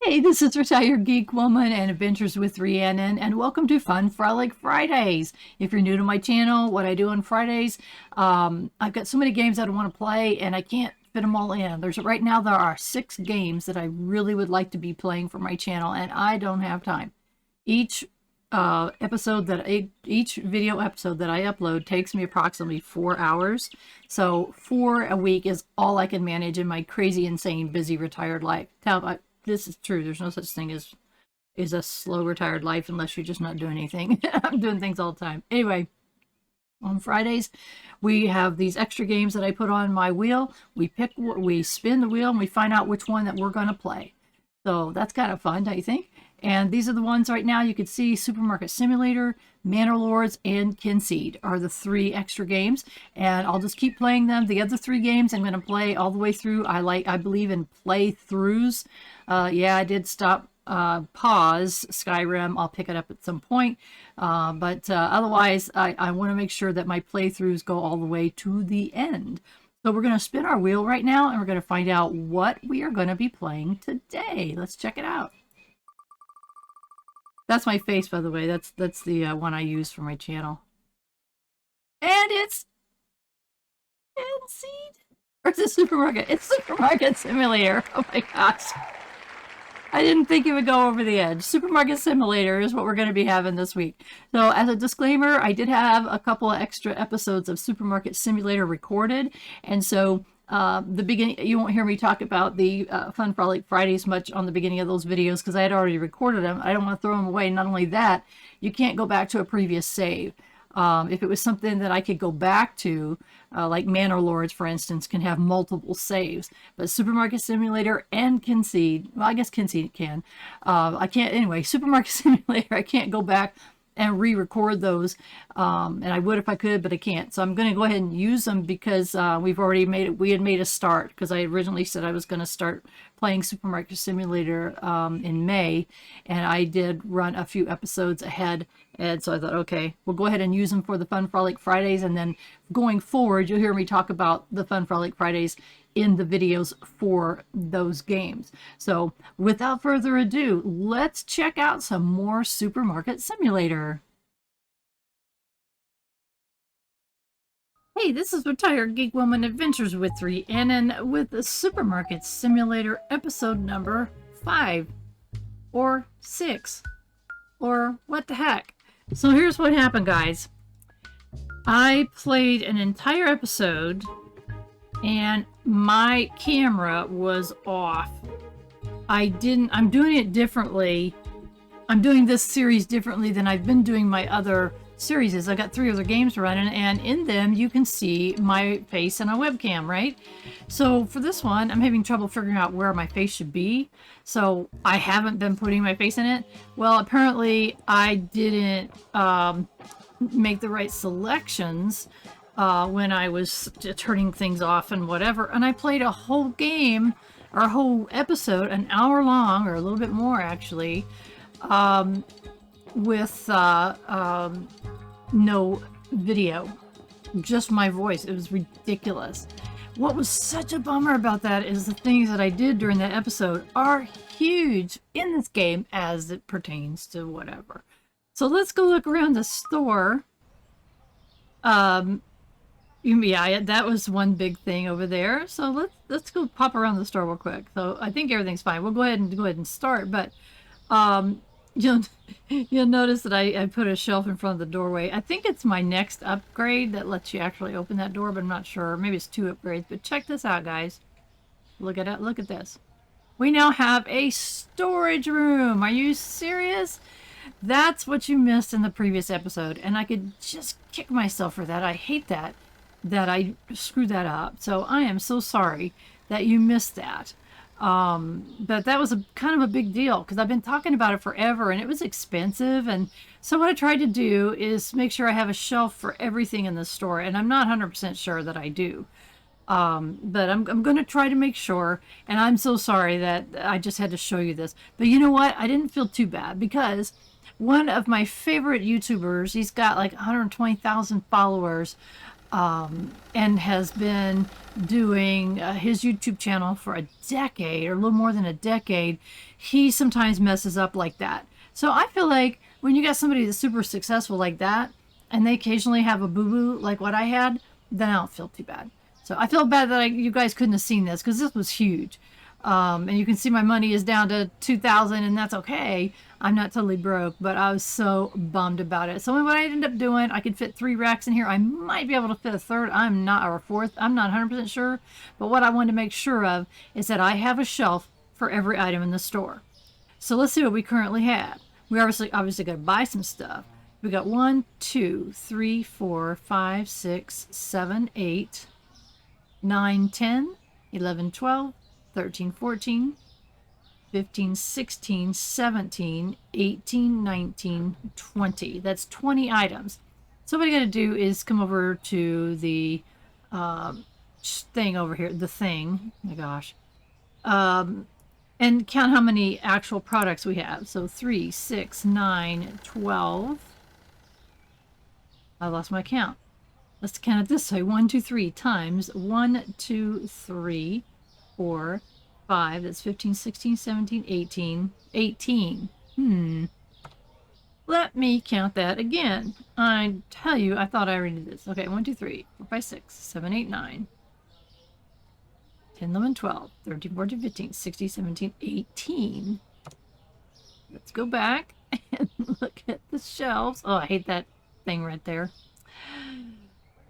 Hey, this is Retired Geek Woman and Adventures with Rhiannon, and welcome to Fun Frolic Fridays. If you're new to my channel, what I do on Fridays, I've got so many games I want to play, and I can't fit them all in. Right now there are 6 games that I really would like to be playing for my channel, and I don't have time. Each each video episode that I upload takes me approximately 4 hours. So 4 a week is all I can manage in my crazy, insane, busy retired life. This is true. There's no such thing as a slow retired life unless you're just not doing anything. I'm doing things all the time. Anyway, on Fridays, we have these extra games that I put on my wheel. We spin the wheel, and we find out which one that we're going to play. So that's kind of fun, don't you think? And these are the ones right now. You can see Supermarket Simulator, Manor Lords, and Kinseed are the 3 extra games. And I'll just keep playing them. The other 3 games I'm going to play all the way through. I believe in playthroughs. Yeah, I did stop pause Skyrim. I'll pick it up at some point. But otherwise, I want to make sure that my playthroughs go all the way to the end. So we're going to spin our wheel right now, and we're going to find out what we are going to be playing today. Let's check it out. That's my face, by the way. That's the one I use for my channel. And it's Kinseed. Or is it Supermarket? It's Supermarket Simulator. Oh my gosh. I didn't think it would go over the edge. Supermarket Simulator is what we're going to be having this week. So as a disclaimer, I did have a couple of extra episodes of Supermarket Simulator recorded. And so the beginning, you won't hear me talk about the Fun Frolic Fridays much on the beginning of those videos because I had already recorded them. I don't want to throw them away. Not only that, you can't go back to a previous save. If it was something that I could go back to, like Manor Lords, for instance, can have multiple saves. But Supermarket Simulator and Kinseed, well, I guess Kinseed can. I can't, anyway, Supermarket Simulator, I can't go back and re-record those. And I would if I could, but I can't. So I'm going to go ahead and use them because we had made a start because I originally said I was going to start playing Supermarket Simulator in May, and I did run a few episodes ahead. And so I thought, okay, we'll go ahead and use them for the Fun Frolic Fridays. And then going forward, you'll hear me talk about the Fun Frolic Fridays in the videos for those games. So without further ado, let's check out some more Supermarket Simulator. Hey, this is Retired Geek Woman Adventures with Rhiannon with the Supermarket Simulator episode number 5 or 6 or what the heck. So here's what happened, guys. I played an entire episode and my camera was off. I'm doing it differently. I'm doing this series differently than I've been doing my other series. I got 3 other games running, and in them you can see my face on a webcam, right? So for this one, I'm having trouble figuring out where my face should be. So I haven't been putting my face in it. Well, apparently I didn't make the right selections when I was turning things off and whatever. And I played a whole game, or a whole episode, an hour long, or a little bit more actually, with no video, just my voice. It was ridiculous. What was such a bummer about that is the things that I did during that episode are huge in this game as it pertains to whatever. So let's go look around the store. Yeah, that was one big thing over there. So let's go pop around the store real quick. So I think everything's fine. We'll go ahead and start, but you'll notice that I put a shelf in front of the doorway. I think it's my next upgrade that lets you actually open that door, but I'm not sure. Maybe it's 2 upgrades, but check this out, guys. Look at it. Look at this. We now have a storage room. Are you serious? That's what you missed in the previous episode, and I could just kick myself for that. I hate that I screwed that up. So I am so sorry that you missed that. But that was kind of a big deal because I've been talking about it forever and it was expensive. And so what I tried to do is make sure I have a shelf for everything in the store. And I'm not 100% sure that I do. But I'm going to try to make sure. And I'm so sorry that I just had to show you this. But you know what? I didn't feel too bad because one of my favorite YouTubers, he's got like 120,000 followers, and has been doing his YouTube channel for a decade or a little more than a decade, he sometimes messes up like that. So I feel like when you got somebody that's super successful like that, and they occasionally have a boo-boo like what I had, then I don't feel too bad. So I feel bad that you guys couldn't have seen this because this was huge. And you can see my money is down to 2,000, and that's okay. I'm not totally broke, but I was so bummed about it. So what I ended up doing, I could fit 3 racks in here. I might be able to fit a third. I'm not, or a fourth. I'm not 100% sure. But what I wanted to make sure of is that I have a shelf for every item in the store. So let's see what we currently have. We obviously got to buy some stuff. We got 1, 2, 3, 4, 5, 6, 7, 8, 9, 10, 11, 12, 13, 14, 15, 16, 17, 18, 19, 20. That's 20 items. So what I got to do is come over to the thing over here, the thing, oh my gosh, and count how many actual products we have. So 3, 6, 9, 12. I lost my count. Let's count it this way. 1, 2, 3 times 1, 2, 3, 4, 5. That's 15, 16, 17, 18. 18. Let me count that again. I tell you, I thought I already did this. Okay, 1, 2, 3, 4, 5, 6, 7, 8, 9. 10, 11, 12, 13, 14, 15, 16, 17, 18. Let's go back and look at the shelves. Oh, I hate that thing right there.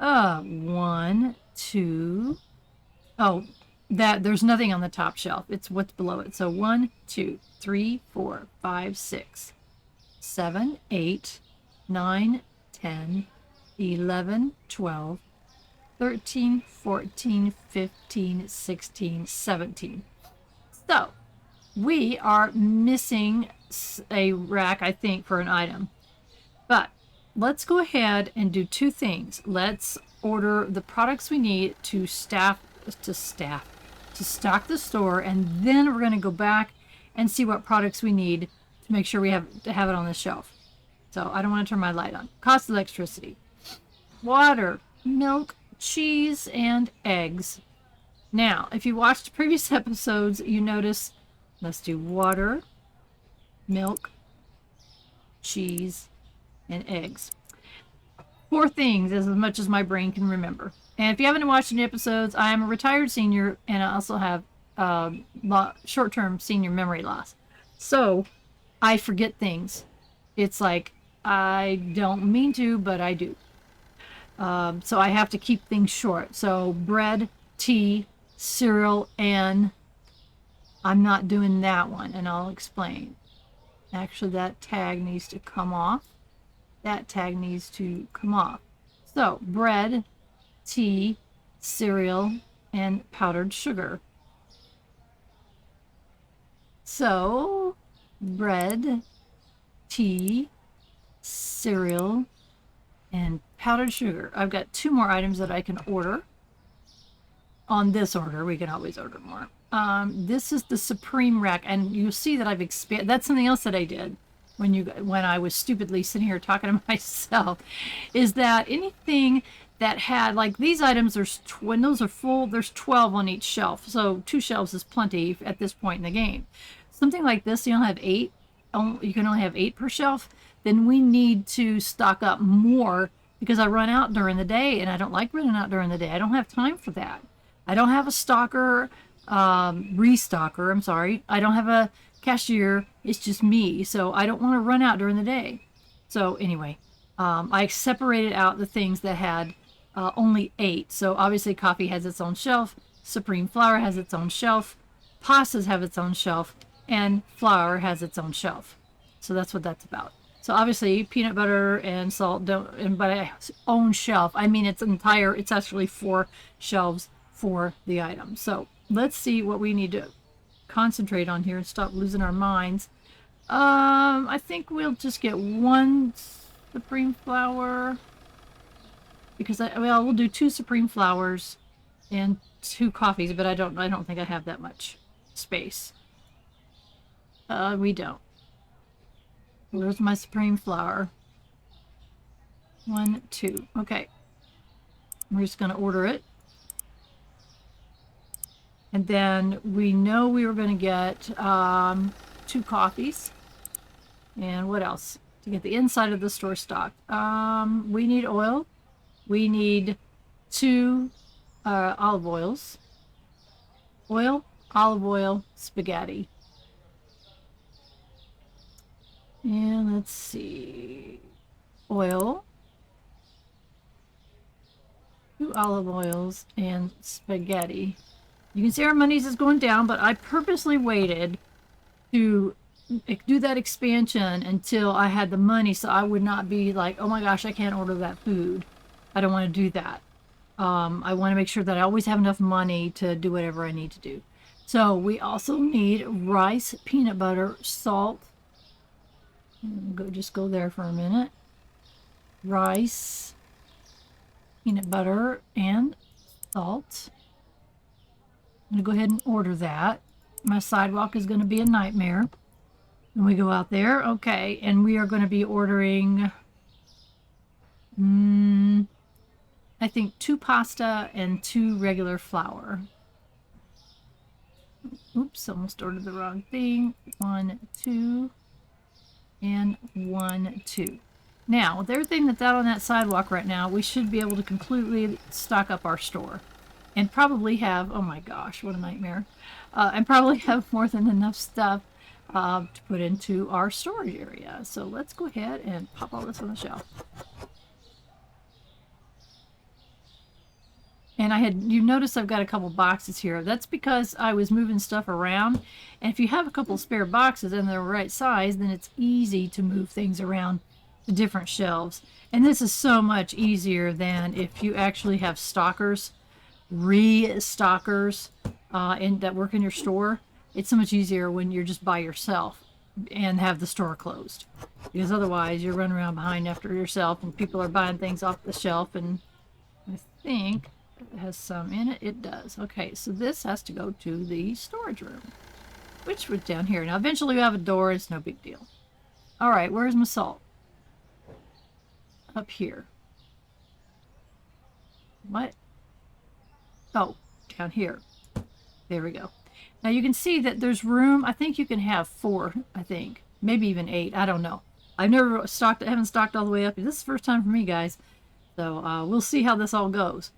1, 2. Oh, there's nothing on the top shelf. It's what's below it. So 1, 2, 3, 4, 5, 6, 7, 8, 9, 10, 11, 12, 13, 14, 15, 16, 17. So we are missing a rack, I think, for an item. But let's go ahead and do 2 things. Let's order the products we need to stock the store, and then we're going to go back and see what products we need to make sure we have it on the shelf. So I don't want to turn my light on. Cost electricity, water, milk, cheese, and eggs. Now, if you watched previous episodes, you notice, let's do water, milk, cheese, and eggs. 4 things, as much as my brain can remember. And if you haven't watched any episodes, I am a retired senior, and I also have short-term senior memory loss. So I forget things. It's like I don't mean to, but I do. So I have to keep things short. So bread, tea, cereal, and I'm not doing that one, and I'll explain. Actually, that tag needs to come off. That tag needs to come off. So bread, tea, cereal, and powdered sugar. So bread, tea, cereal, and powdered sugar. I've got 2 more items that I can order. On this order, we can always order more. This is the Supreme rack, and you'll see that I've expanded. That's something else that I did when I was stupidly sitting here talking to myself, is that anything that had, like these items, when those are full, there's 12 on each shelf. So 2 shelves is plenty at this point in the game. Something like this, you only have 8. You can only have 8 per shelf. Then we need to stock up more because I run out during the day, and I don't like running out during the day. I don't have time for that. I don't have a restocker. I'm sorry. I don't have a cashier. It's just me. So I don't want to run out during the day. So anyway, I separated out the things that had only 8. So obviously coffee has its own shelf. Supreme flour has its own shelf. Pastas have its own shelf. And flour has its own shelf. So that's what that's about. So obviously peanut butter and salt don't, but its own shelf. I mean, it's actually 4 shelves for the item. So let's see what we need to concentrate on here and stop losing our minds. I think we'll just get 1 Supreme flour because we'll do 2 Supreme flours and 2 coffees, but I don't think I have that much space. We don't. Where's my Supreme flour? 1, 2. Okay. We're just going to order it. And then we know we were going to get 2 coffees. And what else? To get the inside of the store stocked. We need oil. We need 2 olive oils. Oil, olive oil, spaghetti. And let's see. Oil. 2 olive oils and spaghetti. You can see our monies is going down, but I purposely waited to do that expansion until I had the money, so I would not be like, oh my gosh, I can't order that food. I don't want to do that. I want to make sure that I always have enough money to do whatever I need to do. So we also need rice, peanut butter, salt. Just go there for a minute. Rice, peanut butter, and salt. I'm going to go ahead and order that. My sidewalk is going to be a nightmare. And we go out there. Okay, and we are going to be ordering, I think 2 pasta and 2 regular flour. Oops, almost ordered the wrong thing. 1, 2, and 1, 2. Now, with everything that's out on that sidewalk right now, we should be able to completely stock up our store. And probably have, oh my gosh, what a nightmare. And probably have more than enough stuff to put into our storage area. So let's go ahead and pop all this on the shelf. And you notice I've got a couple boxes here. That's because I was moving stuff around. And if you have a couple spare boxes and they're the right size, then it's easy to move things around to different shelves. And this is so much easier than if you actually have stockers, restockers that work in your store. It's so much easier when you're just by yourself and have the store closed, because otherwise you're running around behind after yourself and people are buying things off the shelf. And I think it has some in it. It does. Okay, so this has to go to the storage room, which was down here. Now eventually we have a door. It's no big deal. All right, where's my salt? Up here. What? Oh, down here. There we go. Now you can see that there's room. I think you can have 4, I think. Maybe even 8. I don't know. I've never stocked, I haven't stocked all the way up. This is the first time for me, guys. So we'll see how this all goes.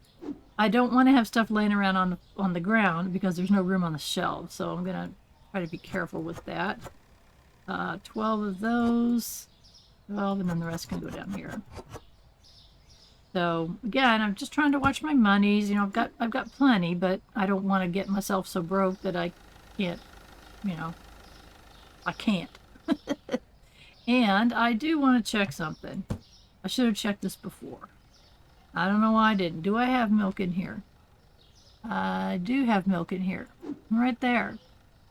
I don't want to have stuff laying around on the ground because there's no room on the shelves. So I'm going to try to be careful with that. 12 of those. 12, and then the rest can go down here. So again, I'm just trying to watch my monies. You know, I've got plenty, but I don't want to get myself so broke that I can't, you know, I can't. And I do want to check something. I should have checked this before. I don't know why I didn't. Do I have milk in here? I do have milk in here. Right there.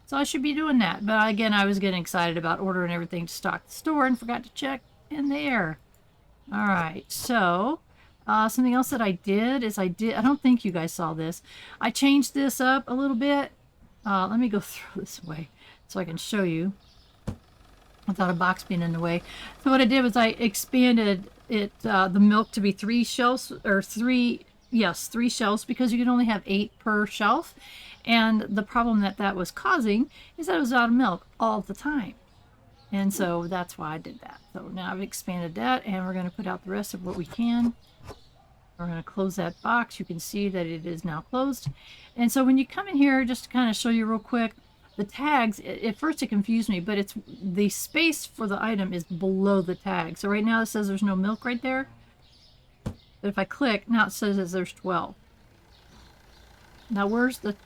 So I should be doing that. But again, I was getting excited about ordering everything to stock the store and forgot to check in there. All right, so something else that I did is I don't think you guys saw this. I changed this up a little bit. Let me go throw this away so I can show you without a box being in the way. So what I did was I expanded it, the milk to be 3 shelves, or 3 shelves, because you can only have 8 per shelf. And the problem that was causing is that it was out of milk all the time. And so that's why I did that. So now I've expanded that, and we're going to put out the rest of what we can. We're going to close that box. You can see that it is now closed. And so when you come in here, just to kind of show you real quick, the tags, at first it confused me, but it's the space for the item is below the tag. So right now it says there's no milk right there. But if I click, now it says that there's 12. Now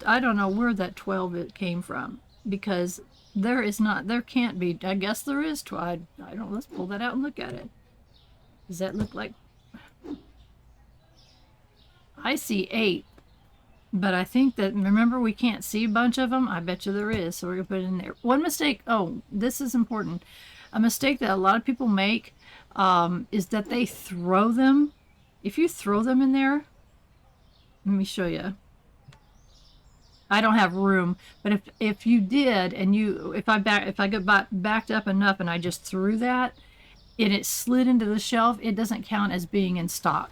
I don't know where that 12 it came from, because there can't be. I guess there is 12. I don't, let's pull that out and look at it. Does that look like, I see 8, but I think that, remember, we can't see a bunch of them. I bet you there is, so we're gonna put it in there. One mistake, oh, this is important. A mistake that a lot of people make is that they throw them. If you throw them in there, let me show you. I don't have room, but if you did, and if I got backed up enough and I just threw that, and it slid into the shelf, it doesn't count as being in stock.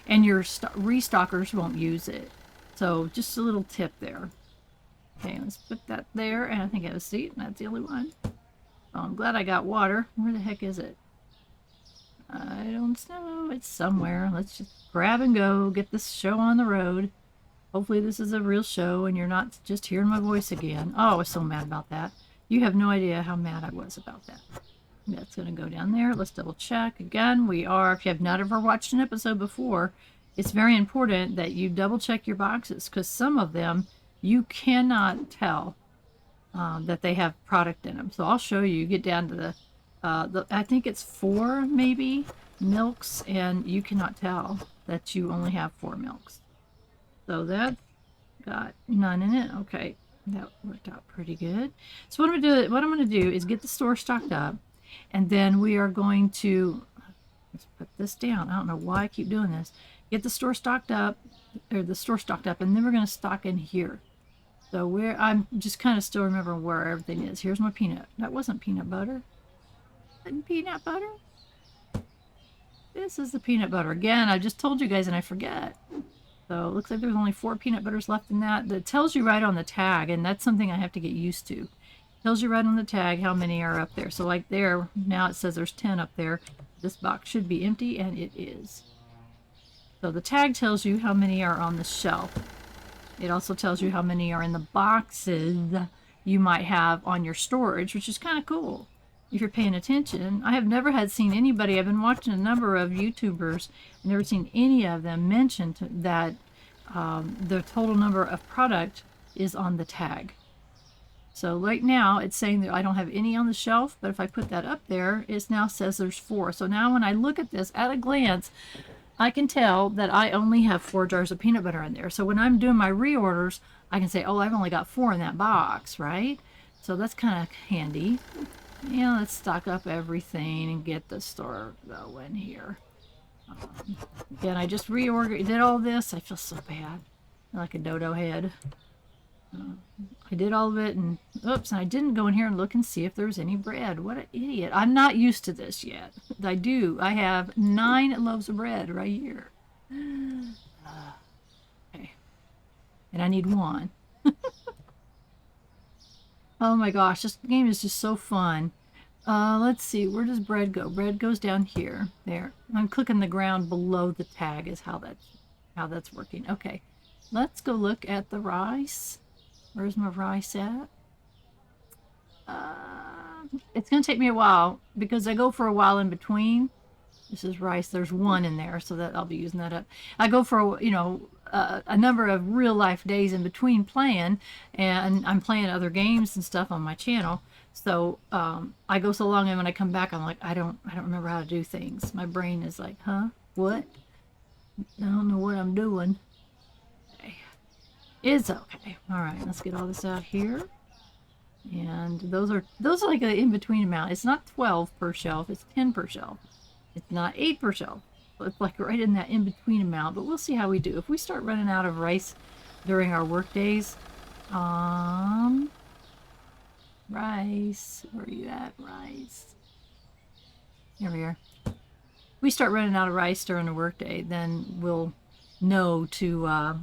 and your restockers won't use it. So just a little tip there. Okay, let's put that there, and I think I have a seat, and that's the only one. Oh, I'm glad I got water. Where the heck is it? I don't know. It's somewhere. Let's just grab and go, get this show on the road. Hopefully this is a real show and you're not just hearing my voice again. Oh, I was so mad about that. You have no idea how mad I was about that. That's going to go down there. Let's double check. Again, if you have not ever watched an episode before, it's very important that you double check your boxes, because some of them you cannot tell that they have product in them. So I'll show you. Get down to the I think it's 4 maybe milks, and you cannot tell that you only have 4 milks. So that's got none in it. Okay, that worked out pretty good. So what I'm going to do is get the store stocked up, and then we are going to, let's put this down. I don't know why I keep doing this. Get the store stocked up, and then we're going to stock in here. So I'm just kind of still remembering where everything is. Here's my peanut. That wasn't peanut butter. Peanut butter? This is the peanut butter. Again, I just told you guys and I forget. So it looks like there's only 4 peanut butters left in that. That tells you right on the tag, and that's something I have to get used to. It tells you right on the tag how many are up there. So like there, now it says there's 10 up there. This box should be empty, and it is. So the tag tells you how many are on the shelf. It also tells you how many are in the boxes you might have on your storage, which is kind of cool if you're paying attention. I have never seen anybody, I've been watching a number of YouTubers, I've never seen any of them mention that the total number of product is on the tag. So right now it's saying that I don't have any on the shelf, but if I put that up there, it now says there's 4. So now when I look at this at a glance, I can tell that I only have 4 jars of peanut butter in there. So when I'm doing my reorders, I can say, oh, I've only got 4 in that box, right? So that's kind of handy. Yeah, let's stock up everything and get the store going here. Again, I just did all this. I feel so bad, like a dodo head. I did all of it, and oops, and I didn't go in here and look and see if there was any bread. What an idiot. I'm not used to this yet. I have 9 loaves of bread right here. Okay. And I need 1. Oh my gosh, this game is just so fun. Let's see, where does bread go? Bread goes down here. There. I'm clicking the ground below the tag is how that's working. Okay. Let's go look at the rice. Where's my rice at? It's going to take me a while because I go for a while in between. This is rice. There's 1 in there, so that I'll be using that up. I go for, a number of real life days in between playing, and I'm playing other games and stuff on my channel. So I go so long, and when I come back, I'm like, I don't remember how to do things. My brain is like, huh? What? I don't know what I'm doing. Okay. It's okay. All right, let's get all this out here. And those are like an in-between amount. It's not 12 per shelf. It's 10 per shelf. It's not 8 per shelf. So it's like right in that in-between amount. But we'll see how we do. If we start running out of rice during our work days, rice, where are you at? Rice. Here we are. If we start running out of rice during the work day, then we'll know to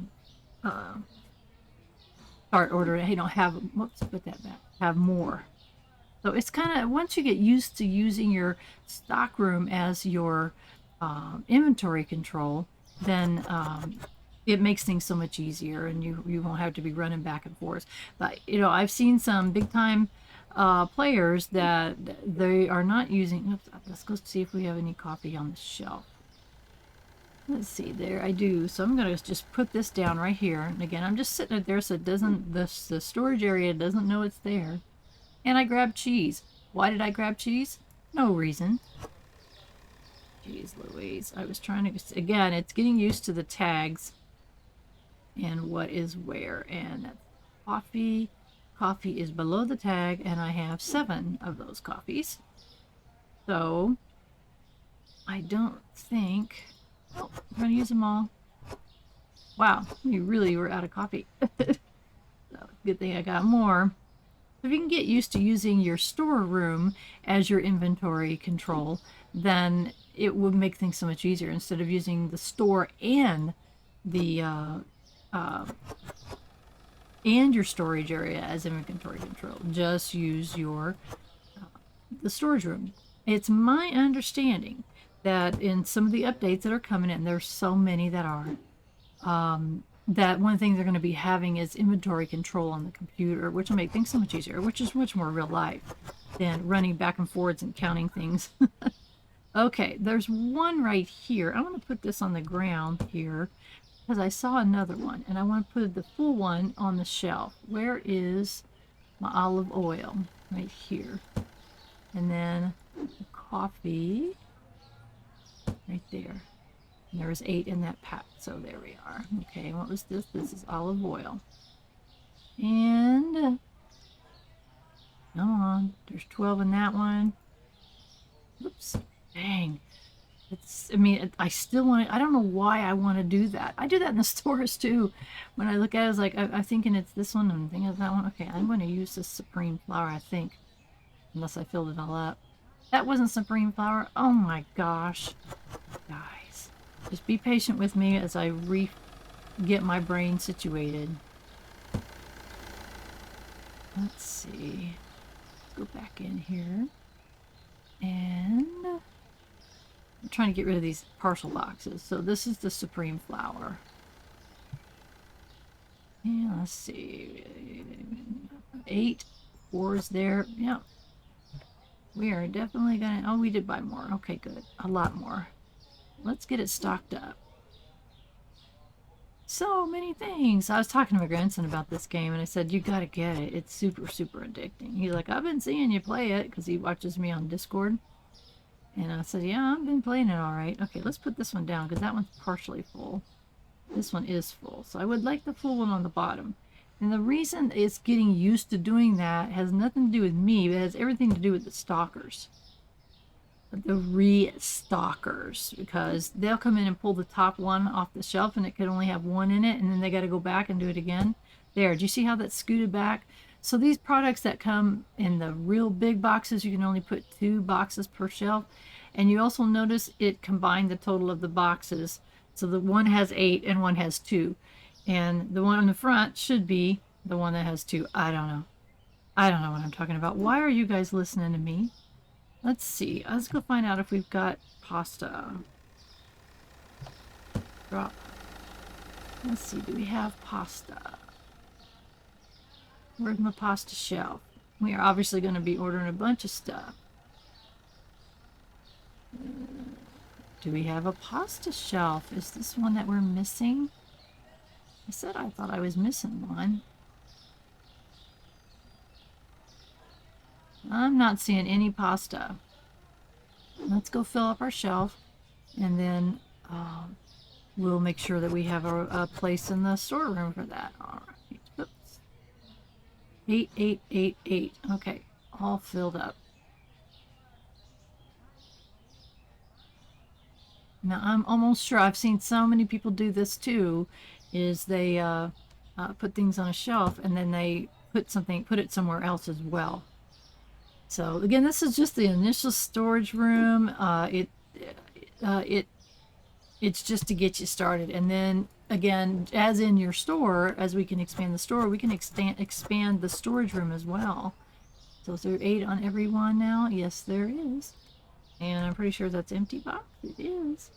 start ordering. Hey, put that back. Have more. So it's kind of, once you get used to using your stockroom as your inventory control, then it makes things so much easier, and you won't have to be running back and forth. But I've seen some big time players that they are not using. Oops, let's go see if we have any coffee on the shelf. Let's see, there I do. So I'm going to just put this down right here. And again, I'm just sitting it there so it doesn't, the storage area doesn't know it's there. And I grabbed cheese. Why did I grab cheese? No reason. Jeez Louise. I was trying to, again, it's getting used to the tags and what is where. And that's coffee. Coffee is below the tag, and I have 7 of those coffees. So I don't think, oh, I'm going to use them all. Wow, we really were out of coffee. So good thing I got more. If you can get used to using your storeroom as your inventory control, then it would make things so much easier instead of using the store and the and your storage area as inventory control. Just use your the storage room. It's my understanding that in some of the updates that are coming in, there's so many that are, that one thing they're going to be having is inventory control on the computer, which will make things so much easier, which is much more real life than running back and forwards and counting things. Okay, there's one right here. I want to put this on the ground here because I saw another one, and I want to put the full one on the shelf. Where is my olive oil? Right here. And then the coffee right there. And there was 8 in that pack, so there we are. Okay, what was this? This is olive oil. And come on, there's 12 in that one. Oops, dang. It's, I mean, I still want to, I don't know why I want to do that. I do that in the stores too. When I look at it, it's like, I'm thinking it's this one, I'm thinking it's that one. Okay, I'm going to use this Supreme flour, I think. Unless I filled it all up. That wasn't Supreme flour. Oh my gosh. Guys, just be patient with me as I get my brain situated. Let's see. Let's go back in here. And I'm trying to get rid of these parcel boxes. So this is the Supreme flour. Yeah, let's see. 8, 4 is there. Yeah. We are definitely gonna, oh, we did buy more. Okay, good. A lot more. Let's get it stocked up. So many things. I was talking to my grandson about this game, and I said, you gotta get it. It's super, super addicting. He's like, I've been seeing you play it, because he watches me on Discord. And I said, yeah, I've been playing it all right. Okay, let's put this one down, because that one's partially full. This one is full. So I would like the full one on the bottom. And the reason it's getting used to doing that has nothing to do with me, but it has everything to do with the stalkers. The restockers, because they'll come in and pull the top one off the shelf and it could only have 1 in it, and then they got to go back and do it again. There, do you see how that's scooted back? So these products that come in the real big boxes, you can only put 2 boxes per shelf. And you also notice it combined the total of the boxes. So the one has 8 and one has 2. And the one on the front should be the one that has 2. I don't know. I don't know what I'm talking about. Why are you guys listening to me? Let's see. Let's go find out if we've got pasta. Drop. Let's see. Do we have pasta? Where's my pasta shelf? We are obviously going to be ordering a bunch of stuff. Do we have a pasta shelf? Is this one that we're missing? I said I thought I was missing one. I'm not seeing any pasta. Let's go fill up our shelf, and then we'll make sure that we have a place in the storeroom for that. All right. Oops. 8, 8, 8, 8. Okay, all filled up. Now I'm almost sure I've seen so many people do this too. Is they put things on a shelf and then they put it somewhere else as well. So again, this is just the initial storage room. It's just to get you started, and then again, as in your store, as we can expand the store, we can expand the storage room as well. So is there 8 on every one now? Yes, there is, and I'm pretty sure that's empty box. It is.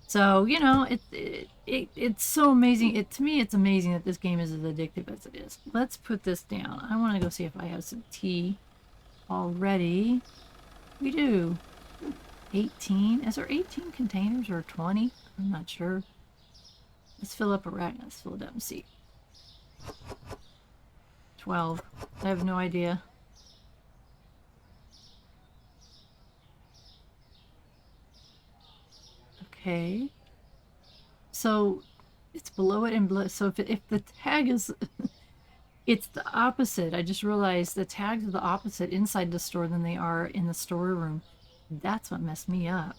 So, you know, it's so amazing. To me, it's amazing that this game is as addictive as it is. Let's put this down. I want to go see if I have some tea already. We do. 18. Is there 18 containers or 20? I'm not sure. Let's fill up a rack. Let's fill it up and see. 12. I have no idea. Okay, so it's below it and below. So if the tag is, it's the opposite. I just realized the tags are the opposite inside the store than they are in the storeroom. That's what messed me up.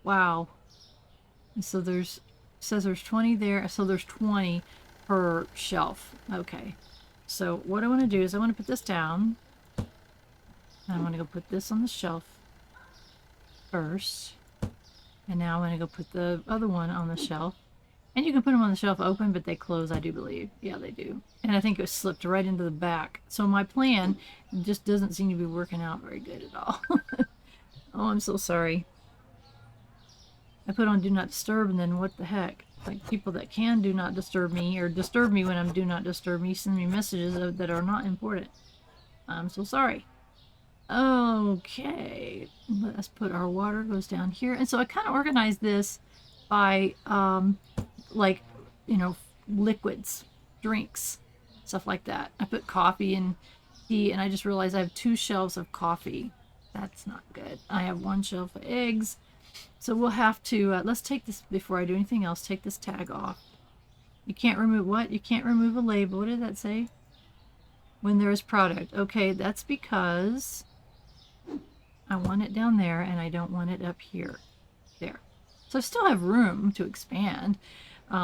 Wow. So says there's 20 there. So there's 20 per shelf. Okay. So what I want to do is I want to put this down. I want to go put this on the shelf. first. And now I'm going to go put the other one on the shelf. And you can put them on the shelf open, but they close, I do believe. Yeah, they do. And I think it was slipped right into the back. So my plan just doesn't seem to be working out very good at all. Oh, I'm so sorry. I put on Do Not Disturb, and then what the heck? Like, people that can Do Not Disturb me, or disturb me when I'm Do Not Disturb me, send me messages that are not important. I'm so sorry. Okay, let's put our water goes down here. And so I kind of organized this by, like, you know, liquids, drinks, stuff like that. I put coffee and tea, and I just realized I have 2 shelves of coffee. That's not good. I have 1 shelf of eggs. So we'll have to, let's take this, before I do anything else, take this tag off. You can't remove what? You can't remove a label. What did that say? When there is product. Okay, that's because I want it down there and I don't want it up here. There. So I still have room to expand.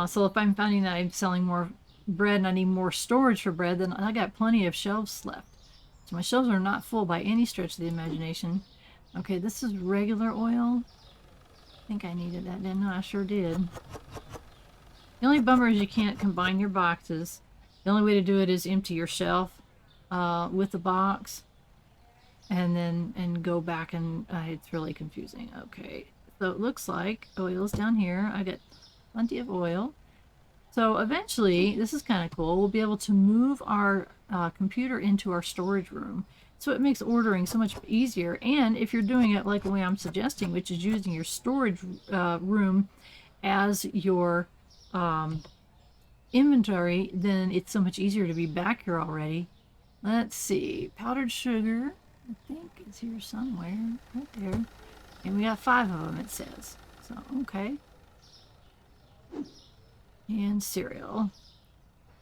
So if I'm finding that I'm selling more bread and I need more storage for bread, then I got plenty of shelves left. So my shelves are not full by any stretch of the imagination. Okay, this is regular oil. I think I needed that, didn't I? I sure did. The only bummer is you can't combine your boxes. The only way to do it is empty your shelf with the box. And go back, and it's really confusing. Okay, so it looks like oil's down here. I got plenty of oil. So eventually, this is kind of cool, we'll be able to move our computer into our storage room. So it makes ordering so much easier. And if you're doing it like the way I'm suggesting, which is using your storage room as your inventory, then it's so much easier to be back here already. Let's see, powdered sugar. I think it's here somewhere, right there. And we got 5 of them, it says. So, okay. And cereal.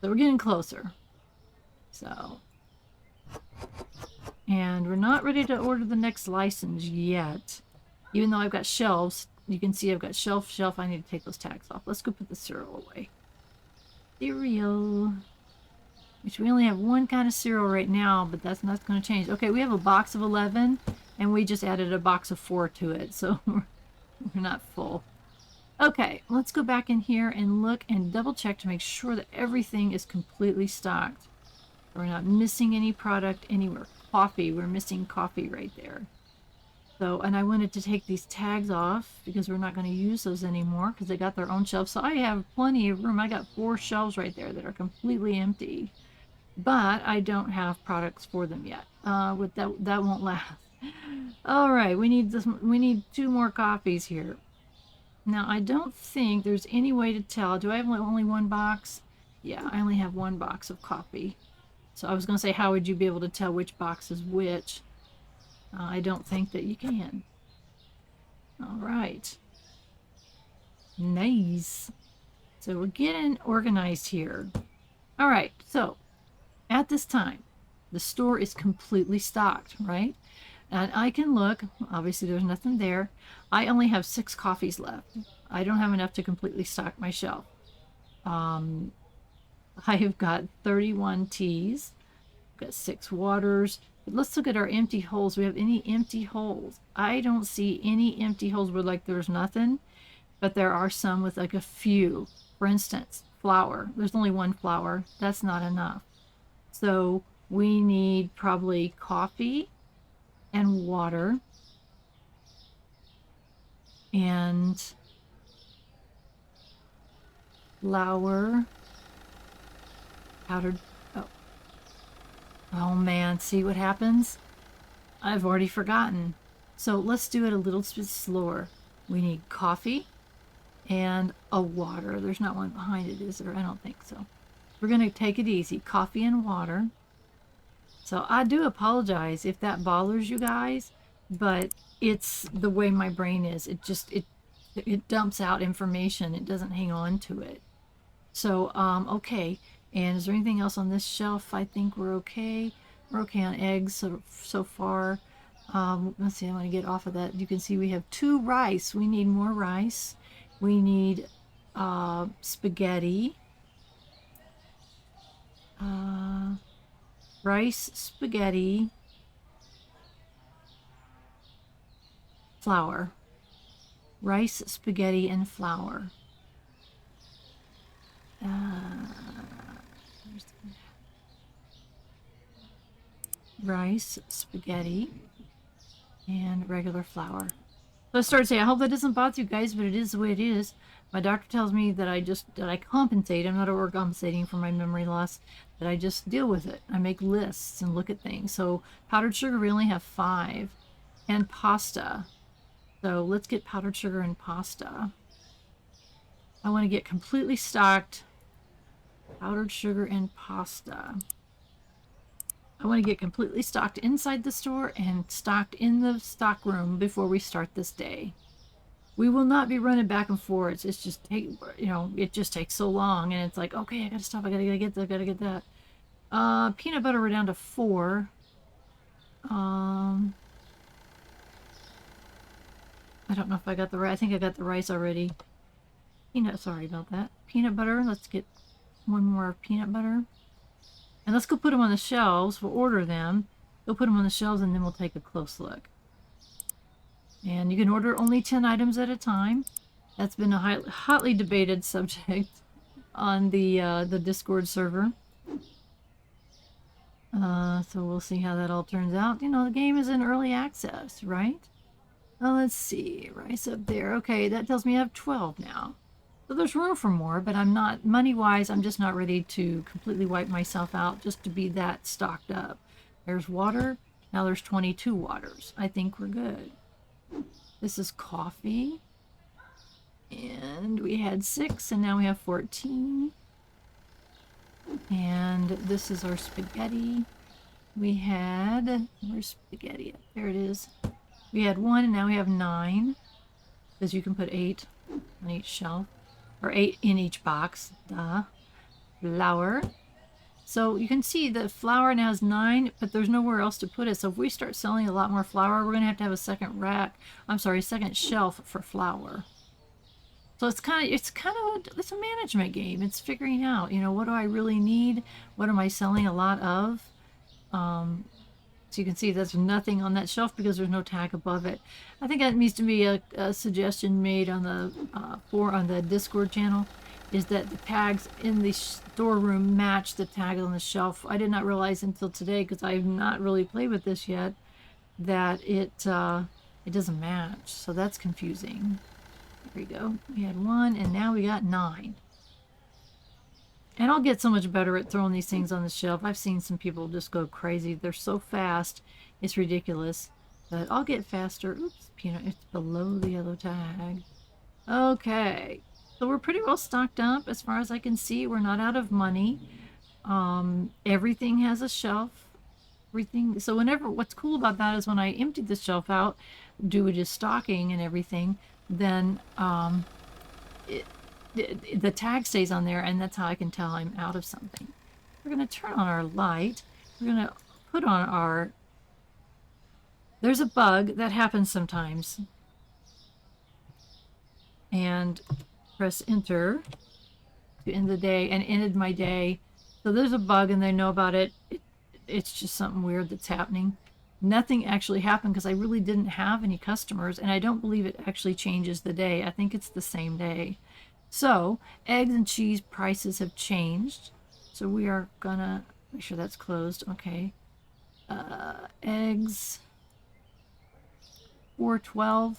So we're getting closer. So. And we're not ready to order the next license yet. Even though I've got shelves. You can see I've got shelf. I need to take those tags off. Let's go put the cereal away. Cereal. Which we only have 1 kind of cereal right now, but that's not going to change. Okay, we have a box of 11, and we just added a box of 4 to it, so we're not full. Okay, let's go back in here and look and double check to make sure that everything is completely stocked. We're not missing any product anywhere. Coffee, we're missing coffee right there. So, and I wanted to take these tags off because we're not going to use those anymore because they got their own shelves. So I have plenty of room. I got 4 shelves right there that are completely empty. But I don't have products for them yet. With that won't last. All right, we need 2 more coffees here. Now I don't think there's any way to tell. Do I have only 1 box? Yeah, I only have 1 box of coffee. So I was going to say, how would you be able to tell which box is which? I don't think that you can. All right. Nice. So we're getting organized here. All right, so at this time, the store is completely stocked, right? And I can look, obviously there's nothing there. I only have 6 coffees left. I don't have enough to completely stock my shelf. I have got 31 teas, I've got 6 waters. But let's look at our empty holes. Do we have any empty holes? I don't see any empty holes where like there's nothing, but there are some with like a few. For instance, flour. There's only 1 flour. That's not enough. So we need probably coffee and water and flour, powdered. Oh man, see what happens? I've already forgotten. So let's do it a little bit slower. We need coffee and a water. There's not one behind it, is there? I don't think so. We're going to take it easy. Coffee and water. So I do apologize if that bothers you guys, but it's the way my brain is. It dumps out information. It doesn't hang on to it. So, okay. And is there anything else on this shelf? I think we're okay. We're okay on eggs so far. Let's see, I want to get off of that. You can see we have 2 rice. We need more rice. We need spaghetti. Rice, spaghetti, flour. rice, spaghetti, and flour. Rice, spaghetti, and regular flour. So I started saying, I hope that doesn't bother you guys, but it is the way it is. My doctor tells me that I compensate. I'm not overcompensating for my memory loss, that I just deal with it. I make lists and look at things. So powdered sugar, we only have 5. And pasta. So let's get powdered sugar and pasta. I want to get completely stocked powdered sugar and pasta. I want to get completely stocked inside the store and stocked in the stockroom before we start this day. We will not be running back and forth. It's just it just takes so long, and it's like, okay, I gotta stop. I gotta get that. I gotta get that. Peanut butter, we're down to 4. I don't know if I got the rice. I think I got the rice already. Sorry about that. Peanut butter. Let's get one more peanut butter. And let's go put them on the shelves. We'll order them. Go put them on the shelves, and then we'll take a close look. And you can order only 10 items at a time. That's been a hotly debated subject on the Discord server. So we'll see how that all turns out. The game is in early access, right? Let's see. Rice up there. Okay, that tells me I have 12 now. So there's room for more, but I'm not, money-wise, I'm just not ready to completely wipe myself out just to be that stocked up. There's water. Now there's 22 waters. I think we're good. This is coffee. And we had 6, and now we have 14. And this is our spaghetti. We had, where's spaghetti? There it is. We had 1, and now we have 9. Because you can put 8 on each shelf. Or 8 in each box. Duh. Flour. So you can see the flour now has 9, but there's nowhere else to put it. So if we start selling a lot more flour, we're going to have a second second shelf for flour. So it's a management game. It's figuring out, what do I really need? What am I selling a lot of? So you can see there's nothing on that shelf because there's no tag above it. I think that needs to be a suggestion made on the Discord channel, is that the tags in the storeroom match the tag on the shelf. I did not realize until today, because I have not really played with this yet, that it doesn't match. So that's confusing. There we go. We had 1, and now we got 9. And I'll get so much better at throwing these things on the shelf. I've seen some people just go crazy. They're so fast. It's ridiculous. But I'll get faster. Oops, peanut. It's below the yellow tag. Okay. So we're pretty well stocked up as far as I can see. We're not out of money. Everything has a shelf. Everything. So what's cool about that is when I emptied the shelf out, do it as stocking and everything, then the tag stays on there, and that's how I can tell I'm out of something. We're going to turn on our light. We're going to put on there's a bug that happens sometimes. And press enter to end the day, and ended my day. So there's a bug, and they know about it. It's just something weird that's happening. Nothing actually happened because I really didn't have any customers, and I don't believe it actually changes the day. I think it's the same day. So, eggs and cheese prices have changed. So we are gonna make sure that's closed. Okay. Eggs, $4.12.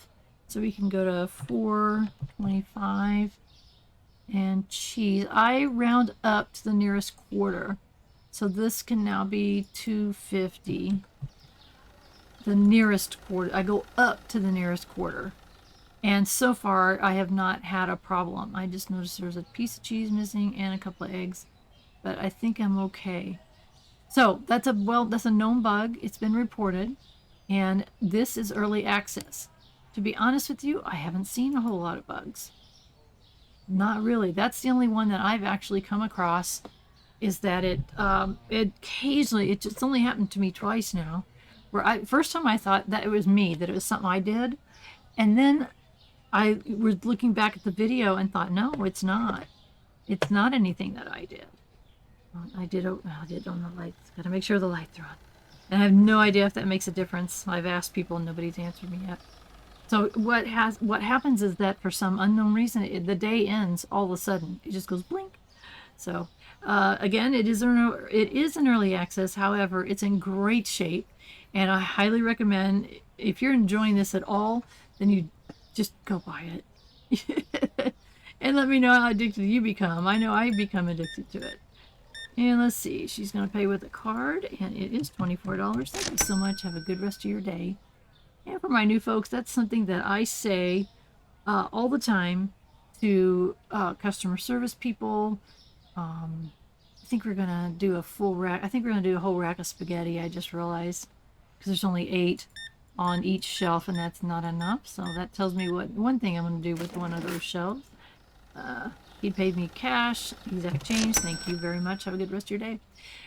So we can go to $4.25. And cheese, I round up to the nearest quarter. So this can now be $2.50. The nearest quarter. I go up to the nearest quarter. And so far, I have not had a problem. I just noticed there's a piece of cheese missing and a couple of eggs. But I think I'm okay. So, that's a known bug. It's been reported. And this is early access. To be honest with you, I haven't seen a whole lot of bugs. Not really. That's the only one that I've actually come across, is that it occasionally, it's only happened to me twice now, where first time I thought that it was me, that it was something I did. And then I was looking back at the video and thought, no, it's not. It's not anything that I did. I did on the lights. Got to make sure the lights are on. And I have no idea if that makes a difference. I've asked people and nobody's answered me yet. So what happens is that for some unknown reason, the day ends all of a sudden. It just goes blink. So again, it is an early access. However, it's in great shape, and I highly recommend, if you're enjoying this at all, then you just go buy it. And let me know how addicted you become. I know I become addicted to it. And let's see, she's going to pay with a card, and it is $24. Thank you so much. Have a good rest of your day. And for my new folks, that's something that I say all the time to customer service people. I think we're going to do a full rack. I think we're going to do a whole rack of spaghetti, I just realized, because there's only 8 on each shelf, and that's not enough. So that tells me what one thing I'm going to do with one of those shelves. He paid me cash, exact change. Thank you very much. Have a good rest of your day.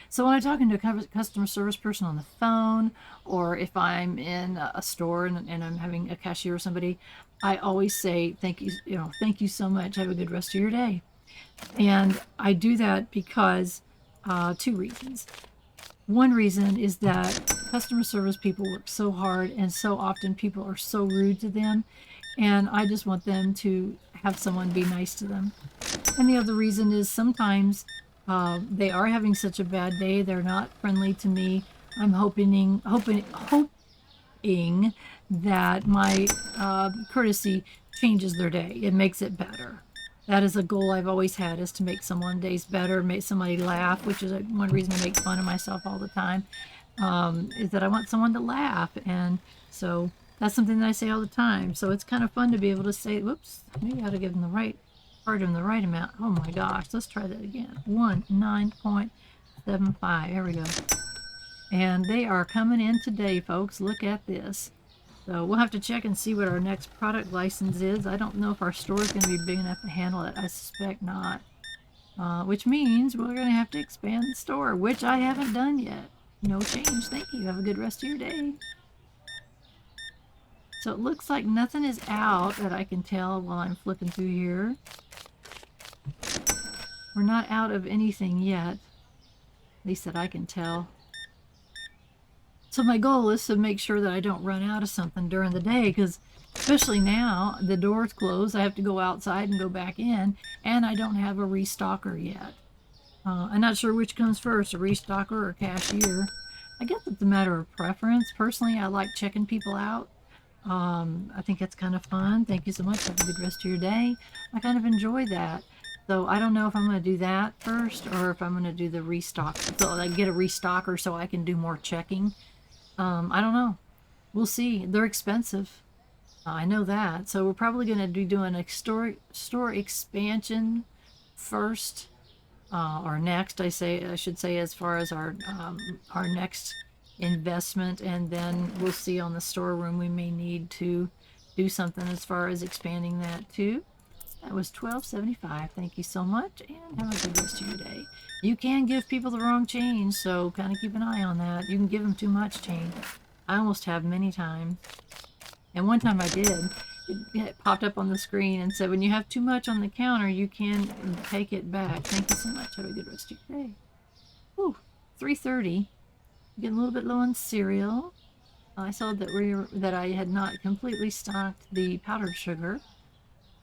So when I'm talking to a customer service person on the phone, or if I'm in a store and I'm having a cashier or somebody, I always say, thank you so much. Have a good rest of your day. And I do that because 2 reasons. One reason is that customer service people work so hard, and so often people are so rude to them, and I just want them to have someone be nice to them. And the other reason is sometimes they are having such a bad day, they're not friendly to me. I'm hoping that my courtesy changes their day. It makes it better. That is a goal I've always had, is to make someone's days better, make somebody laugh, which is one reason I make fun of myself all the time, is that I want someone to laugh. And so that's something that I say all the time. So it's kind of fun to be able to say, whoops, maybe I ought to give them the right part, of them the right amount. Oh my gosh, let's try that again. 19.75. There we go. And they are coming in today, folks. Look at this. So we'll have to check and see what our next product license is. I don't know if our store is going to be big enough to handle it. I suspect not. Which means we're going to have to expand the store, which I haven't done yet. No change. Thank you. Have a good rest of your day. So it looks like nothing is out that I can tell while I'm flipping through here. We're not out of anything yet. At least that I can tell. So my goal is to make sure that I don't run out of something during the day, because especially now, the door's closed. I have to go outside and go back in, and I don't have a restocker yet. I'm not sure which comes first, a restocker or cashier. I guess it's a matter of preference. Personally, I like checking people out. I think that's kind of fun. Thank you so much. Have a good rest of your day. I kind of enjoy that. So I don't know if I'm going to do that first, or if I'm going to do the restock. So I get a restocker so I can do more checking. I don't know. We'll see. They're expensive. I know that. So we're probably going to be doing a store expansion first, or next. I should say, as far as our next investment, and then we'll see on the storeroom. We may need to do something as far as expanding that too. That was $12.75. Thank you so much, and have a good rest of your day. You can give people the wrong change, so kind of keep an eye on that. You can give them too much change. I almost have many times. And one time I did. It popped up on the screen and said, when you have too much on the counter, you can take it back. Thank you so much. Have a good rest of your day. Whew, 3:30. Getting a little bit low on cereal. I saw that I had not completely stocked the powdered sugar.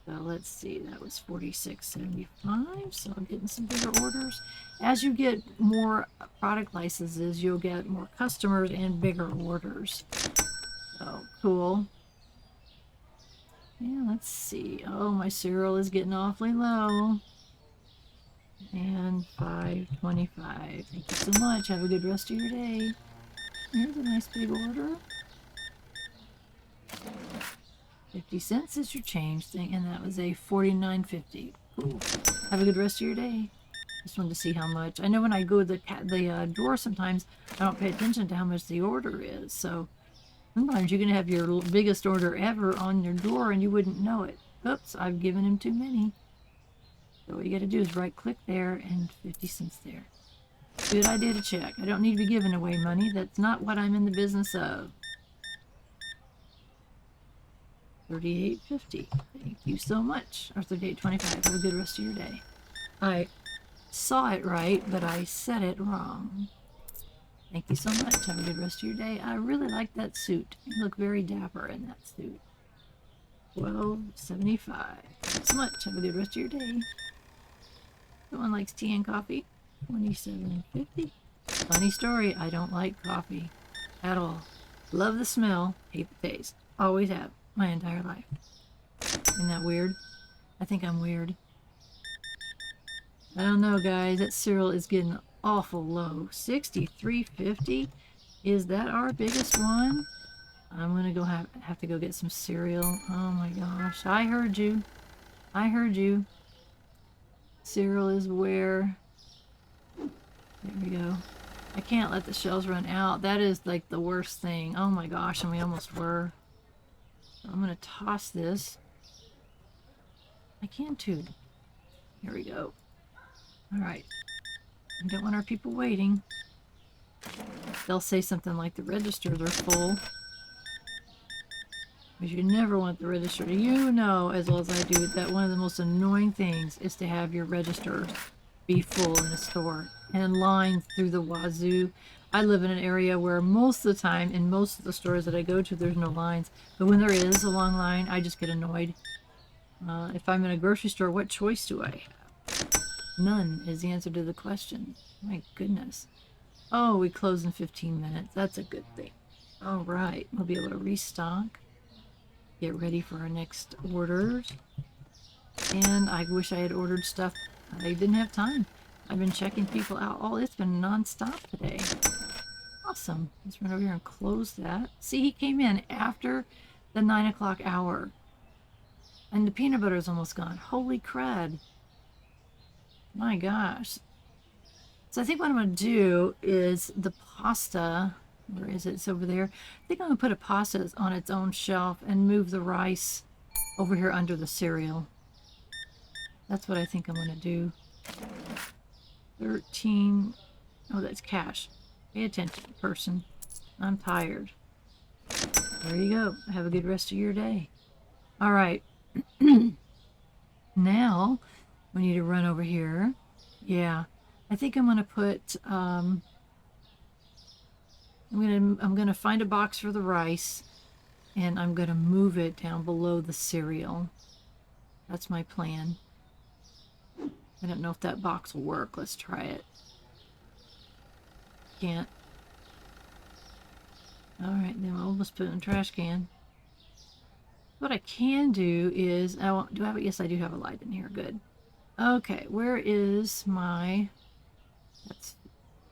So let's see, that was $46.75. So I'm getting some bigger orders. As you get more product licenses, you'll get more customers and bigger orders. So cool. Yeah, let's see. Oh, my cereal is getting awfully low. And $5.25. Thank you so much. Have a good rest of your day. Here's a nice big order. 50 cents is your change thing, and that was a $49.50. Cool. Have a good rest of your day. Just wanted to see how much. I know when I go to the drawer, sometimes I don't pay attention to how much the order is. So sometimes you can have your biggest order ever on your drawer and you wouldn't know it. Oops, I've given him too many. So what you got to do is right click there and 50 cents there. Good idea to check. I don't need to be giving away money. That's not what I'm in the business of. $38.50. Thank you so much. Or $38.25. Have a good rest of your day. I saw it right, but I said it wrong. Thank you so much. Have a good rest of your day. I really like that suit. You look very dapper in that suit. $12.75. Thanks so much. Have a good rest of your day. Someone likes tea and coffee. $27.50. Funny story, I don't like coffee at all. Love the smell, hate the taste. Always have, my entire life. Isn't that weird? I think I'm weird. I don't know, guys. That cereal is getting awful low. $63.50. Is that our biggest one? I'm gonna go have to go get some cereal. Oh my gosh. I heard you. I heard you. Cereal is where... There we go. I can't let the shells run out. That is like the worst thing. Oh my gosh, and we almost were. So I'm gonna toss this. I can too. Here we go. Alright. We don't want our people waiting. They'll say something like the registers are full. Because you never want the register. You know as well as I do that one of the most annoying things is to have your register be full in a store. And lines through the wazoo. I live in an area where most of the time, in most of the stores that I go to, there's no lines. But when there is a long line, I just get annoyed. If I'm in a grocery store, what choice do I have? None is the answer to the question. My goodness. Oh, we close in 15 minutes. That's a good thing. All right. We'll be able to restock. Get ready for our next orders. And I wish I had ordered stuff. I didn't have time. I've been checking people out. Oh, it's been non-stop today. Awesome. Let's run over here and close that. See, he came in after the 9 o'clock hour. And the peanut butter is almost gone. Holy crud. My gosh. So I think what I'm going to do is the pasta. Where is it? It's over there. I think I'm going to put a pasta on its own shelf and move the rice over here under the cereal. That's what I think I'm going to do. 13. Oh, that's cash. Pay attention, person. I'm tired. There you go. Have a good rest of your day. All right. Now we need to run over here. Yeah, I think I'm gonna put I'm gonna find a box for the rice, and I'm gonna move it down below the cereal. That's my plan. I don't know if that box will work. Let's try it. Can't. All right, then we'll just put it in the trash can. What I can do is, do I have it? Yes, I do have a light in here. Good. Okay, where is my, that's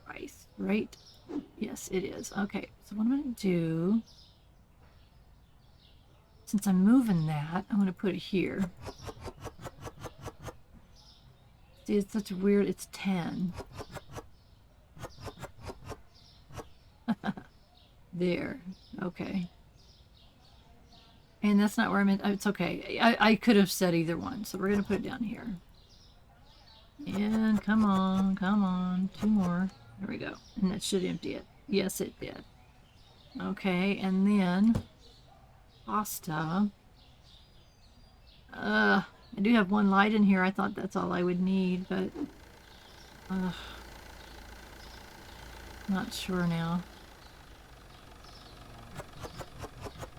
rice, right? Yes, it is. Okay, so what I'm going to do, since I'm moving that, I'm going to put it here. See, it's such a weird, it's 10. There, okay. And that's not where I meant. It's okay. I could have said either one. So we're going to put it down here. And come on, come on. 2 more. There we go. And that should empty it. Yes, it did. Okay, and then pasta. I do have 1 light in here. I thought that's all I would need, but not sure now.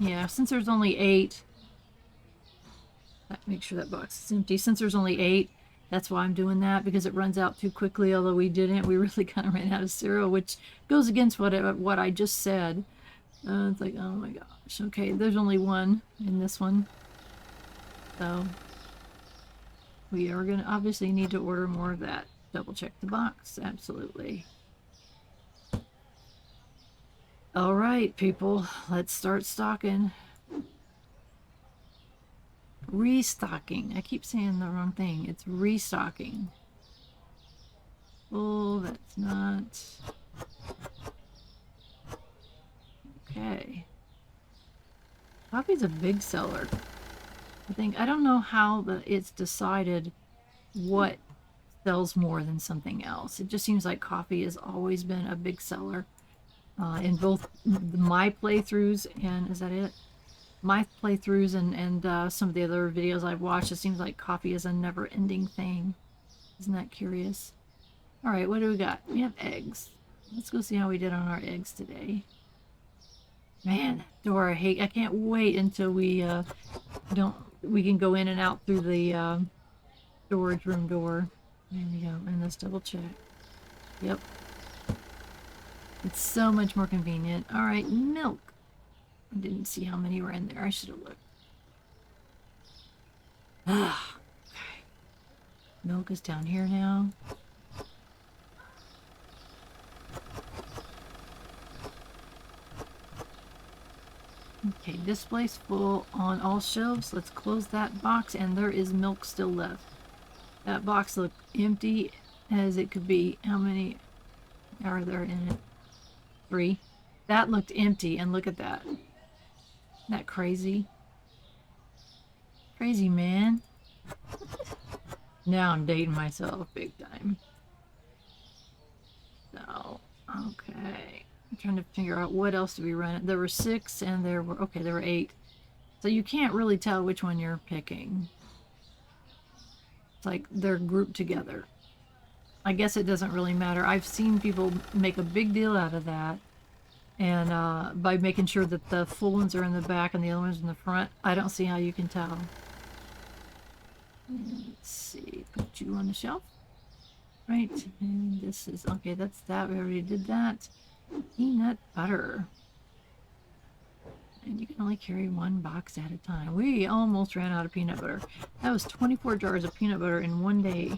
Yeah, since there's only 8, make sure that box is empty. Since there's only 8, that's why I'm doing that, because it runs out too quickly. Although we didn't, we really kind of ran out of cereal, which goes against what I just said. It's like, oh my gosh. Okay, there's only 1 in this one, so we are gonna obviously need to order more of that. Double check the box, absolutely. All right, people, let's start stocking. Restocking. I keep saying the wrong thing. It's restocking. Oh, that's not. Okay. Coffee's a big seller. I don't know how it's decided what sells more than something else. It just seems like coffee has always been a big seller. In both my playthroughs and, is that it? My playthroughs and some of the other videos I've watched, it seems like coffee is a never-ending thing. Isn't that curious? All right, what do we got? We have eggs. Let's go see how we did on our eggs today. Man, Dora, I can't wait until we we can go in and out through the storage room door. There we go. And let's double check. Yep. It's so much more convenient. All right, milk. I didn't see how many were in there. I should have looked. Ah, okay. Milk is down here now. Okay, display's full on all shelves. Let's close that box, and there is milk still left. That box looked empty as it could be. How many are there in it? 3. That looked empty, and look at that. Isn't that crazy? Crazy, man. Now I'm dating myself big time. So, okay. I'm trying to figure out what else do we run. There were 6 and there were 8. So you can't really tell which one you're picking. It's like they're grouped together. I guess it doesn't really matter. I've seen people make a big deal out of that. And by making sure that the full ones are in the back and the other ones in the front, I don't see how you can tell. Let's see. Put you on the shelf. Right. And this is, okay, that's that. We already did that. Peanut butter. And you can only carry 1 box at a time. We almost ran out of peanut butter. That was 24 jars of peanut butter in 1 day.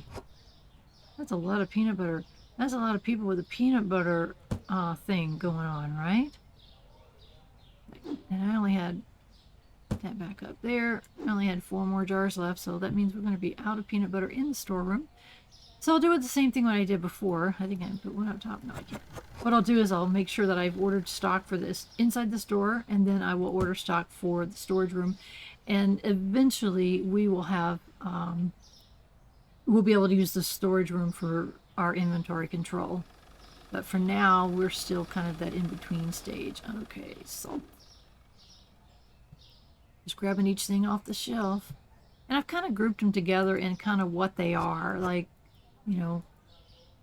That's a lot of peanut butter. That's a lot of people with a peanut butter thing going on, right? And I only had that back up there. I only had 4 more jars left, so that means we're going to be out of peanut butter in the storeroom. So I'll do the same thing what I did before. I think I can put one up top. No, I can't. What I'll do is I'll make sure that I've ordered stock for this inside the store, and then I will order stock for the storage room. And eventually we will have, we'll be able to use the storage room for our inventory control. But for now, we're still kind of that in-between stage. Okay, so just grabbing each thing off the shelf. And I've kind of grouped them together in kind of what they are. Like, you know,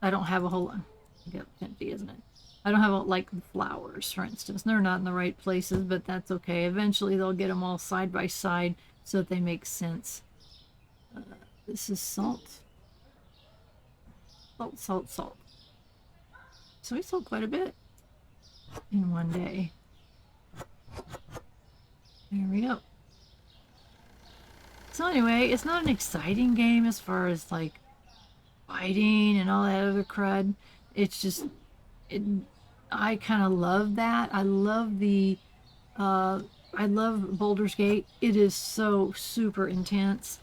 I don't have a whole, I got empty, isn't it? I don't have like the flowers, for instance. They're not in the right places, but that's okay. Eventually they'll get them all side by side so that they make sense. This is salt. Salt, salt, salt. So we sold quite a bit in 1 day. There we go. So anyway, it's not an exciting game as far as like fighting and all that other crud. It's just, I kind of love that. I love I love Baldur's Gate. It is so super intense.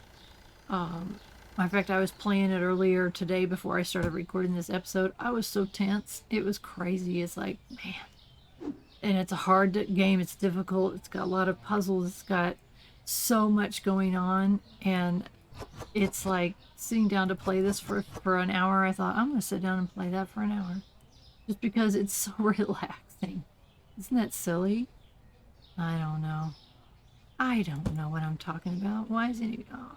In fact, I was playing it earlier today before I started recording this episode. I was so tense. It was crazy. It's like, man. And it's a hard game. It's difficult. It's got a lot of puzzles. It's got so much going on. And it's like sitting down to play this for an hour. I thought, I'm going to sit down and play that for an hour. Just because it's so relaxing. Isn't that silly? I don't know. I don't know what I'm talking about. Why is it... Oh.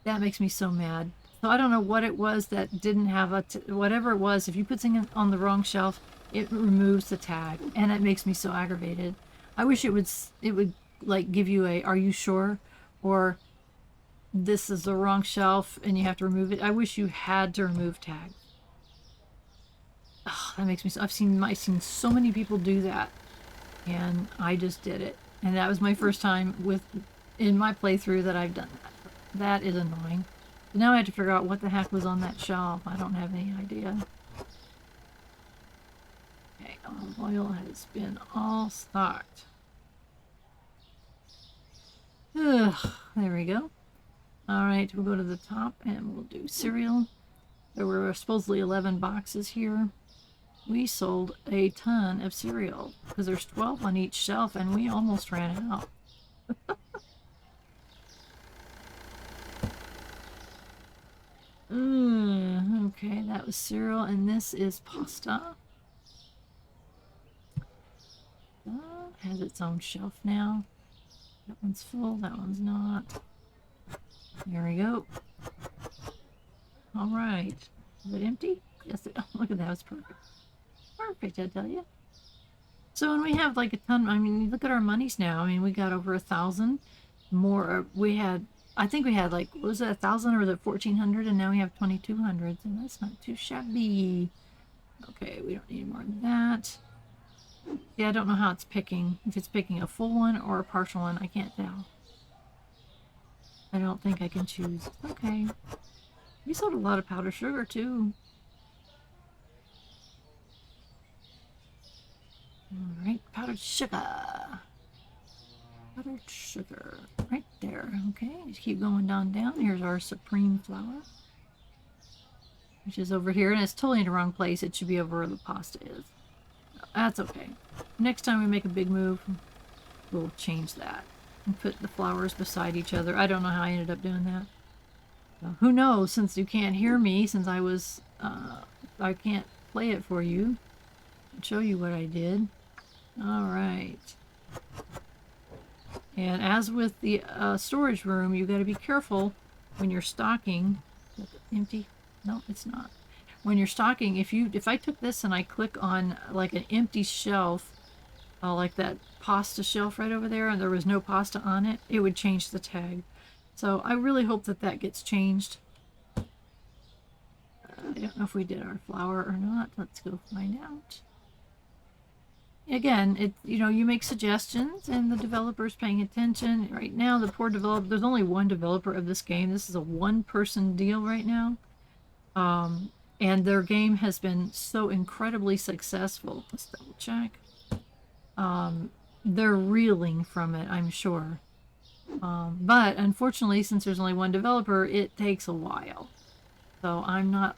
That makes me so mad. So I don't know what it was that didn't have whatever it was. If you put something on the wrong shelf, it removes the tag, and it makes me so aggravated. I wish it would like give you a "Are you sure?" or "This is the wrong shelf and you have to remove it." I wish you had to remove tags. Oh, that makes me so. I've seen so many people do that, and I just did it, and that was my first time in my playthrough that I've done that. That is annoying. Now I have to figure out what the heck was on that shelf. I don't have any idea. Okay, olive oil has been all stocked. Ugh, there we go. Alright, we'll go to the top and we'll do cereal. There were supposedly 11 boxes here. We sold a ton of cereal because there's 12 on each shelf and we almost ran out. Okay, that was cereal, and this is pasta. Has its own shelf now. That one's full, that one's not. There we go. Alright. Is it empty? Yes, oh, look at that, it's perfect. Perfect, I tell you. So when we have like a ton, I mean, look at our monies now. I mean, we got over 1,000 more. We had, I think we had like, what was it, 1,000 or was it 1,400? And now we have 2,200. So that's not too shabby. Okay, we don't need more than that. Yeah, I don't know how it's picking. If it's picking a full one or a partial one, I can't tell. I don't think I can choose. Okay. We sold a lot of powdered sugar too. Alright, powdered sugar. Powdered sugar. Right there. Okay, just keep going down. Here's our supreme flour. Which is over here, and it's totally in the wrong place. It should be over where the pasta is. That's okay. Next time we make a big move, we'll change that. And put the flours beside each other. I don't know how I ended up doing that. So who knows, since you can't hear me, since I can't play it for you. I'll show you what I did. Alright. And as with the storage room, you got to be careful when you're stocking. Is it empty? No, it's not. When you're stocking, if I took this and I click on like an empty shelf, like that pasta shelf right over there, and there was no pasta on it, it would change the tag. So I really hope that that gets changed. I don't know if we did our flour or not. Let's go find out. Again, you make suggestions and the developer's paying attention. Right now, the poor developer, there's only one developer of this game. This is a one-person deal right now. And their game has been so incredibly successful. Let's double check. They're reeling from it, I'm sure. But unfortunately, since there's only one developer, it takes a while. So I'm not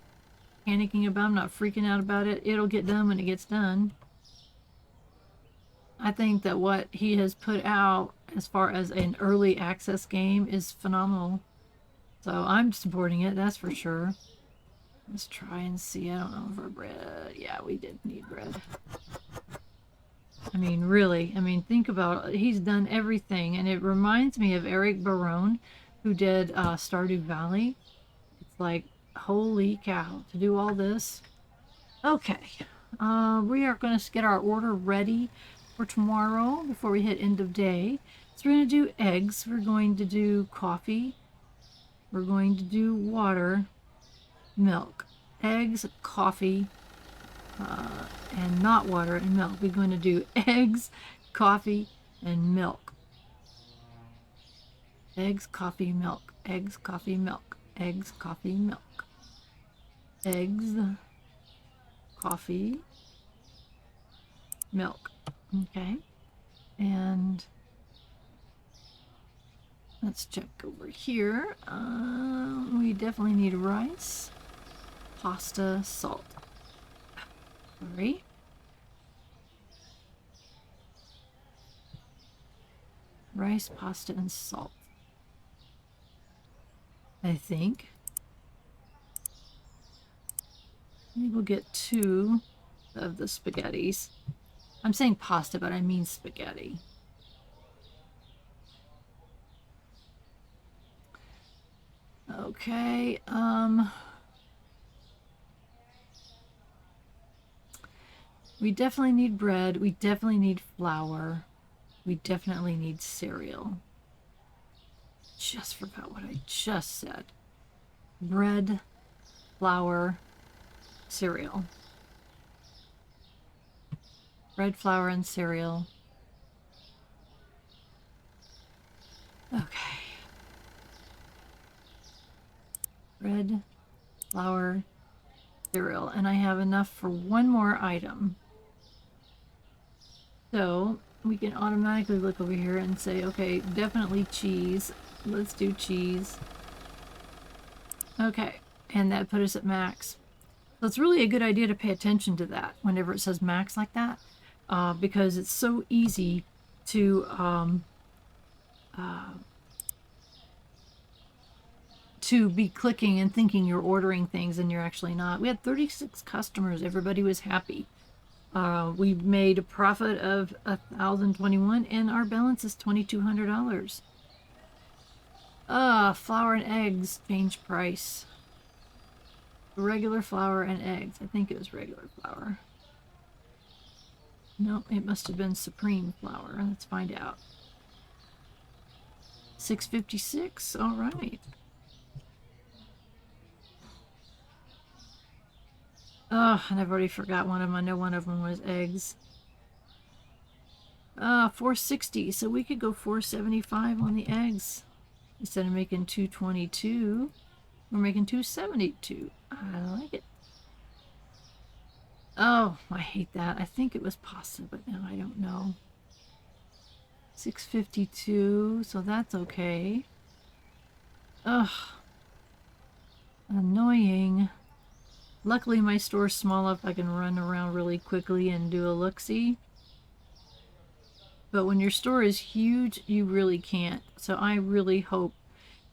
panicking about it. I'm not freaking out about it. It'll get done when it gets done. I think that what he has put out as far as an early access game is phenomenal. So I'm supporting it, that's for sure. Let's try and see. I don't know if our bread... Yeah, we did need bread. I mean, really. I mean, think about it. He's done everything. And it reminds me of Eric Barone, who did Stardew Valley. It's like, holy cow, to do all this. Okay. We are going to get our order ready for tomorrow before we hit end of day. So we're going to do eggs. We're going to do coffee. We're going to do water. Milk, eggs, coffee, and not water and milk. We're going to do eggs, coffee, and milk. Eggs, coffee, milk. Eggs, coffee, milk. Eggs, coffee, milk. Eggs, coffee, milk. Okay. And let's check over here. We definitely need rice. Pasta, salt. Sorry. Rice, pasta, and salt. I think. Maybe we'll get 2 of the spaghettis. I'm saying pasta, but I mean spaghetti. Okay, we definitely need bread. We definitely need flour. We definitely need cereal. Just forgot what I just said. Bread, flour, cereal. Bread, flour, and cereal. Okay. Bread, flour, cereal. And I have enough for one more item. So we can automatically look over here and say, okay, definitely cheese. Let's do cheese. Okay, and that put us at max. So it's really a good idea to pay attention to that whenever it says max like that, because it's so easy to be clicking and thinking you're ordering things and you're actually not. We had 36 customers. Everybody was happy. We made a profit of $1,021 and our balance is $2,200. Flour and eggs change price. Regular flour and eggs. I think it was regular flour. No, it must have been supreme flour. Let's find out. 656. All right. Oh, and I've already forgot one of them. I know one of them was eggs. 460. So we could go 475 on the eggs. Instead of making 222, we're making 272. I like it. Oh, I hate that. I think it was pasta, but now I don't know. 652, so that's okay. Ugh. Annoying. Luckily my store's small enough I can run around really quickly and do a look-see. But when your store is huge, you really can't. So I really hope.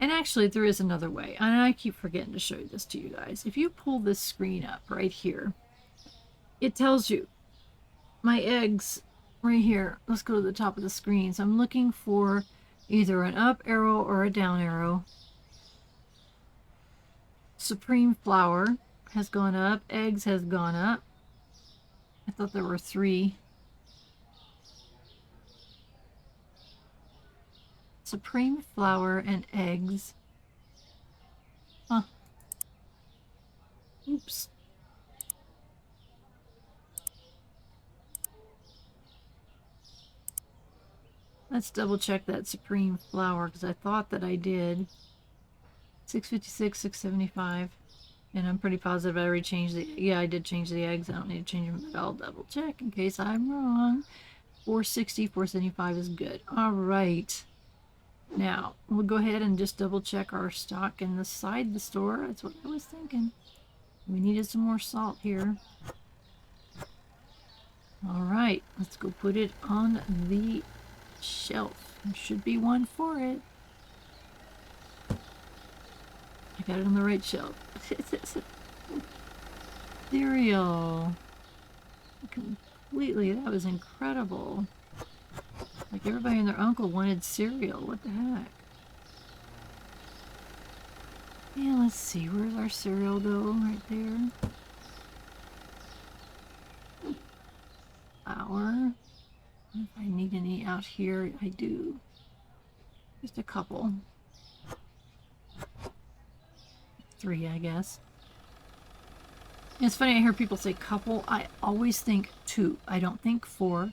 And actually, there is another way. And I keep forgetting to show this to you guys. If you pull this screen up right here, it tells you my eggs right here. Let's go to the top of the screen. So I'm looking for either an up arrow or a down arrow. Supreme flour has gone up. Eggs has gone up. I thought there were 3. Supreme flour and eggs. Huh. Oops. Let's double check that supreme flour because I thought that I did. 656, 675. And I'm pretty positive I already changed the... Yeah, I did change the eggs. I don't need to change them, but I'll double check in case I'm wrong. 460, 475 is good. All right. Now, we'll go ahead and just double check our stock in the side of the store. That's what I was thinking. We needed some more salt here. All right, let's go put it on the shelf. There should be one for it. I got it on the right shelf. Cereal. Completely, that was incredible. Like everybody and their uncle wanted cereal. What the heck? Yeah, let's see. Where's our cereal go? Right there. Flour. If I need any out here, I do. Just a couple. 3, I guess. It's funny, I hear people say couple. I always think 2. I don't think 4.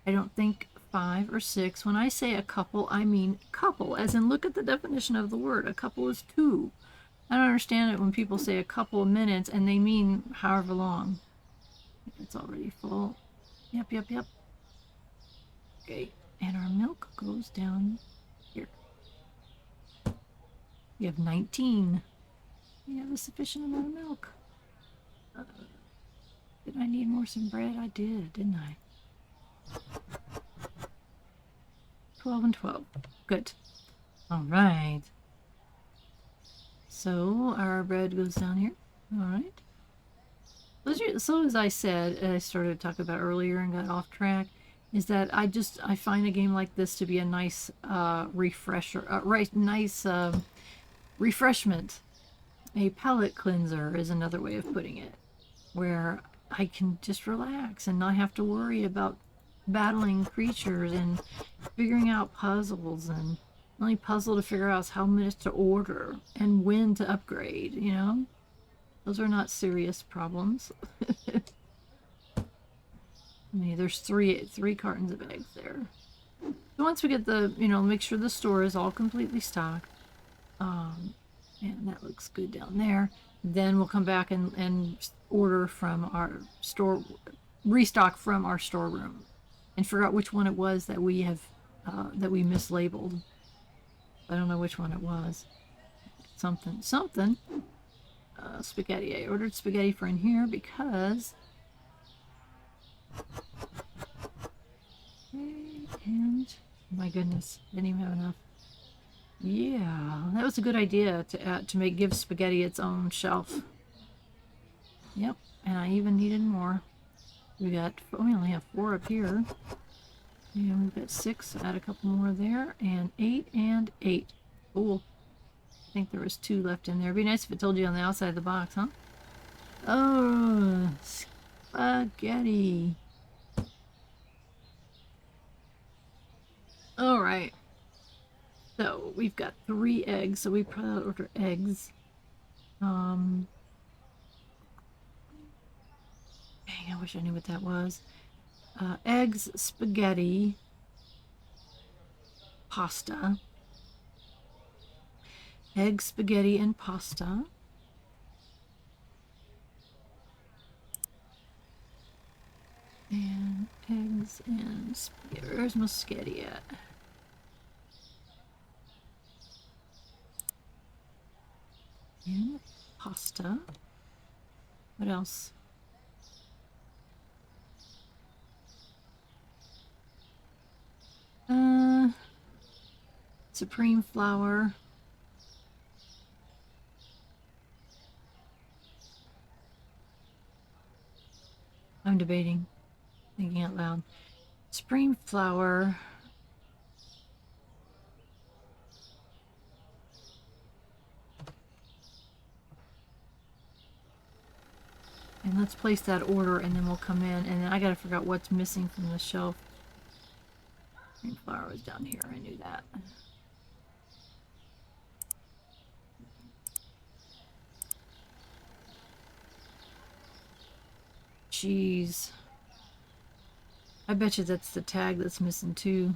I don't think 5 or 6. When I say a couple, I mean couple, as in look at the definition of the word. A couple is 2. I don't understand it when people say a couple of minutes and they mean however long. It's already full. Yep. Okay, and our milk goes down here. We have 19. We have a sufficient amount of milk. Did I need some bread? I did, didn't I? 12 and 12. Good. All right. So our bread goes down here. All right. So as I said, I started to talk about earlier and got off track, is that I find a game like this to be a nice refresher, refreshment. A palate cleanser is another way of putting it, where I can just relax and not have to worry about battling creatures and figuring out puzzles. And the only puzzle to figure out is how many to order and when to upgrade, you know? Those are not serious problems. I mean, there's three cartons of eggs there. So once we get make sure the store is all completely stocked, and that looks good down there, then we'll come back and order from our store, restock from our storeroom, and figure out which one it was that we have that we mislabeled. I don't know which one it was. Something. Spaghetti. I ordered spaghetti for in here because... And... my goodness, didn't even have enough. Yeah, that was a good idea to give spaghetti its own shelf. Yep, and I even needed more. We only have 4 up here. And we've got 6, add a couple more there, and 8 and 8. Cool. I think there was 2 left in there. It'd be nice if it told you on the outside of the box, huh? Oh, spaghetti. So we've got 3 eggs, so we probably order eggs. Dang, I wish I knew what that was. Eggs, spaghetti, pasta. Eggs, spaghetti, and pasta. And eggs and spaghetti. Where's my spaghetti at? And pasta. What else? Supreme flour. I'm debating, thinking out loud. Supreme flour. And let's place that order, and then we'll come in, and then I gotta figure out what's missing from the shelf. Supreme flour was down here, I knew that. Cheese. I bet you that's the tag that's missing too.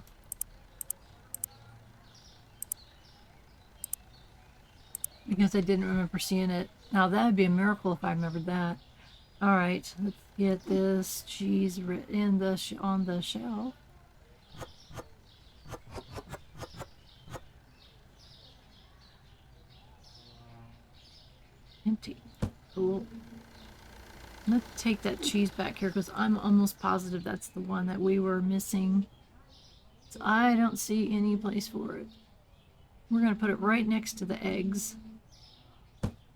Because I didn't remember seeing it. Now that would be a miracle if I remembered that. Alright, let's get this cheese in the on the shelf. Empty. Cool. Let's take that cheese back here because I'm almost positive that's the one that we were missing. So I don't see any place for it. We're going to put it right next to the eggs.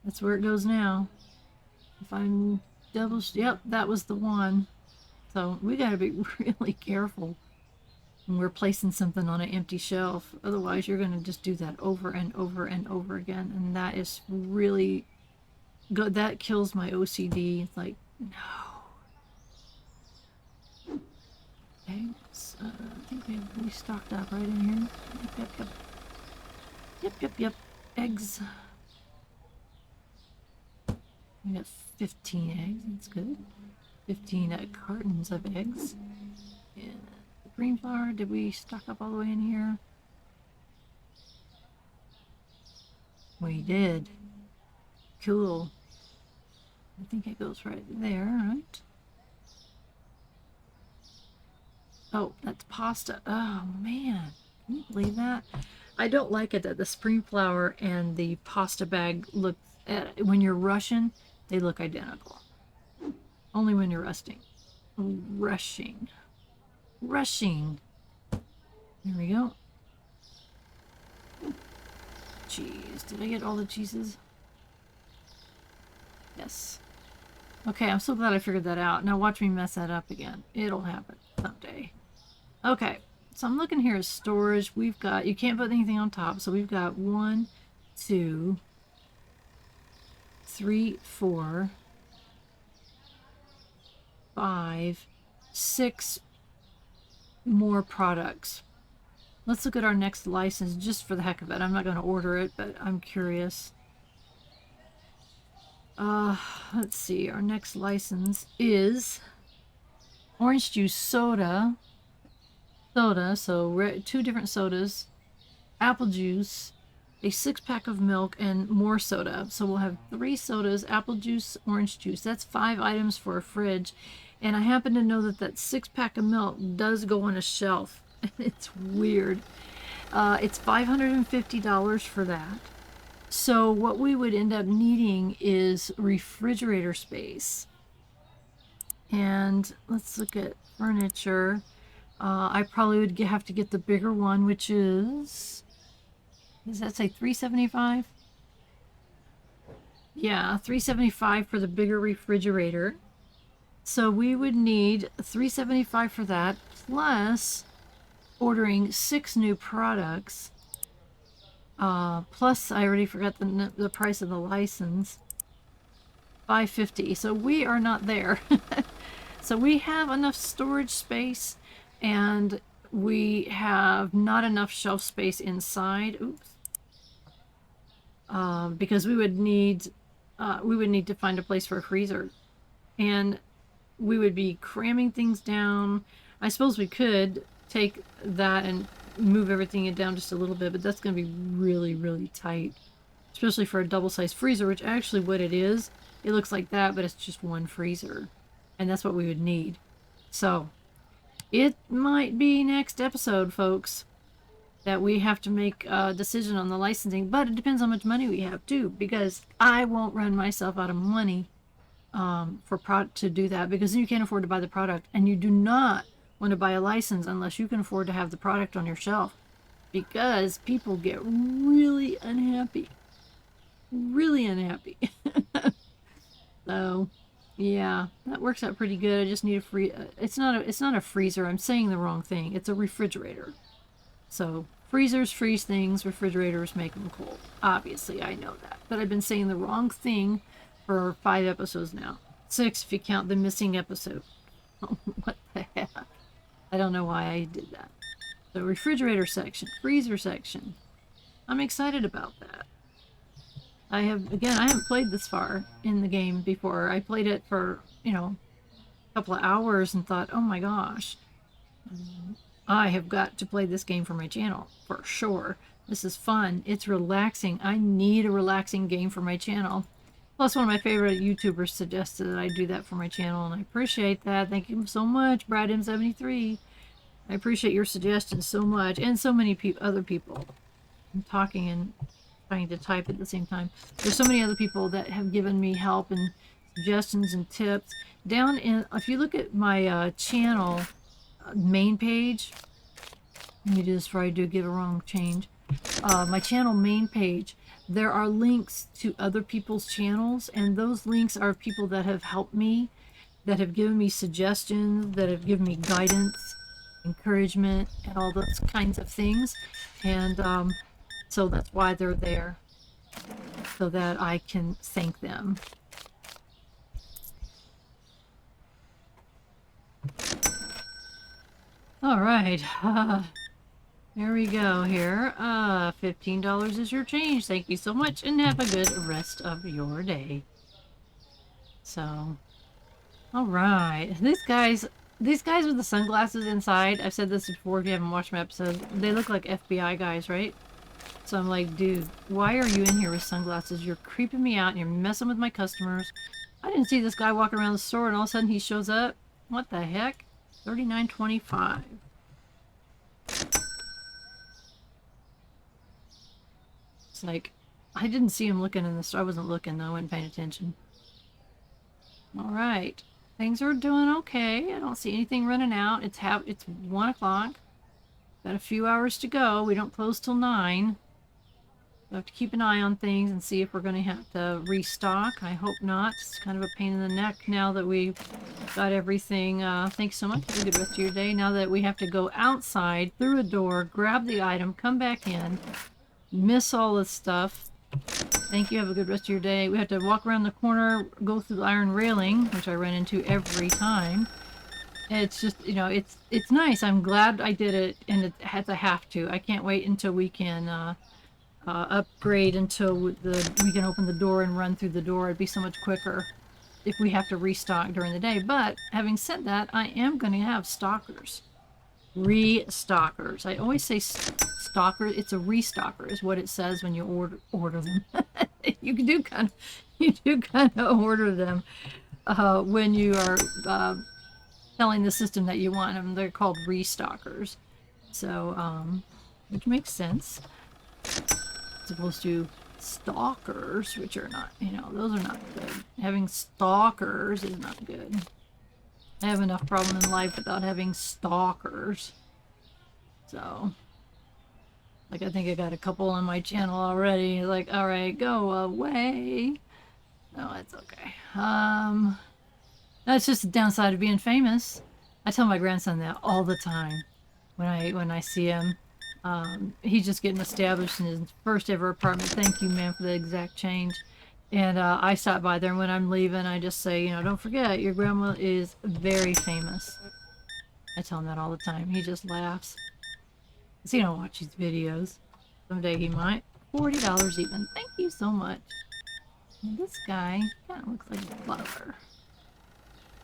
That's where it goes now. If I'm yep, that was the one. So we got to be really careful when we're placing something on an empty shelf. Otherwise, you're going to just do that over and over and over again. And that is really good. That kills my OCD. It's like, no. Eggs. I think we stocked up right in here. Yep. Eggs. We got 15 eggs. That's good. 15 cartons of eggs. And the green flour. Did we stock up all the way in here? We did. Cool. I think it goes right there, right? Oh, that's pasta. Oh, man. Can you believe that? I don't like it that the spring flour and the pasta bag look, when you're rushing, they look identical. Only when you're rushing. There we go. Cheese. Did I get all the cheeses? Yes. Okay, I'm so glad I figured that out. Now watch me mess that up again. It'll happen someday. Okay, so I'm looking here at storage. We've got, you can't put anything on top, so we've got 1, 2, 3, 4, 5, 6 more products. Let's look at our next license just for the heck of it. I'm not going to order it, but I'm curious. Let's see. Our next license is orange juice soda. So 2 different sodas, apple juice, a 6-pack of milk, and more soda. So we'll have 3 sodas, apple juice, orange juice. That's 5 items for a fridge. And I happen to know that that 6-pack of milk does go on a shelf. It's weird. It's $550 for that. So what we would end up needing is refrigerator space. And let's look at furniture. I probably would have to get the bigger one, which is, does that say $375? Yeah, $375 for the bigger refrigerator. So we would need $375 for that, plus ordering 6 new products. Plus, I already forgot the price of the license. $550. So we are not there. So we have enough storage space, and we have not enough shelf space inside. Oops. Because we would need to find a place for a freezer, and we would be cramming things down. I suppose we could take that and move everything down just a little bit, but that's going to be really, really tight, especially for a double-sized freezer, which actually what it is, it looks like that, but it's just one freezer, and that's what we would need. So it might be next episode, folks, that we have to make a decision on the licensing, but it depends how much money we have too, because I won't run myself out of money to do that, because you can't afford to buy the product, and you do not want to buy a license unless you can afford to have the product on your shelf, because people get really unhappy. So yeah, that works out pretty good. I just need a it's not a freezer. I'm saying the wrong thing. It's a refrigerator. So freezers freeze things, refrigerators make them cold. Obviously, I know that. But I've been saying the wrong thing for 5 episodes now. 6 if you count the missing episode. What the heck? I don't know why I did that. So refrigerator section, freezer section. I'm excited about that. I haven't played this far in the game before. I played it for, a couple of hours and thought, oh my gosh, I have got to play this game for my channel, for sure. This is fun. It's relaxing. I need a relaxing game for my channel. Plus, one of my favorite YouTubers suggested that I do that for my channel, and I appreciate that. Thank you so much, BradM73. I appreciate your suggestions so much, and so many other people. I'm talking and trying to type at the same time. There's so many other people that have given me help and suggestions and tips. If you look at my channel main page, let me do this before I give a wrong change. My channel main page, there are links to other people's channels, and those links are people that have helped me, that have given me suggestions, that have given me guidance, encouragement, and all those kinds of things. And so that's why they're there, so that I can thank them. All right, there we go here. $15 is your change. Thank you so much, and have a good rest of your day. So, all right, these guys with the sunglasses inside, I've said this before if you haven't watched my episode, they look like FBI guys, right? So I'm like, dude, why are you in here with sunglasses? You're creeping me out and you're messing with my customers. I didn't see this guy walking around the store and all of a sudden he shows up. What the heck? $39.25. It's like, I didn't see him looking in the store. I wasn't looking though. I wasn't paying attention. Alright. Things are doing okay. I don't see anything running out. It's 1 o'clock. Got a few hours to go. We don't close till 9. We have to keep an eye on things and see if we're going to have to restock. I hope not. It's kind of a pain in the neck now that we've got everything. Thanks so much. Have a good rest of your day. Now that we have to go outside, through a door, grab the item, come back in, miss all this stuff. Thank you. Have a good rest of your day. We have to walk around the corner, go through the iron railing, which I run into every time. It's just, it's nice. I'm glad I did it, and it had to have to. I can't wait until we can upgrade until we can open the door and run through the door. It'd be so much quicker if we have to restock during the day. But having said that, I am going to have stalkers. Restockers. I always say stalker. It's a restocker is what it says when you order them. You do kind of order them when you are telling the system that you want them. They're called restockers. So, which makes sense. As opposed to stalkers, which are not, those are not good. Having stalkers is not good. I have enough problem in life without having stalkers. So, like, I think I got a couple on my channel already. Like, all right, go away. No, it's okay. That's just the downside of being famous. I tell my grandson that all the time when I see him. He's just getting established in his first ever apartment. Thank you, ma'am, for the exact change. And I stop by there, and when I'm leaving, I just say, don't forget, your grandma is very famous. I tell him that all the time. He just laughs. Because he don't watch these videos. Someday he might. $40 even. Thank you so much. And this guy kind of looks like a flower.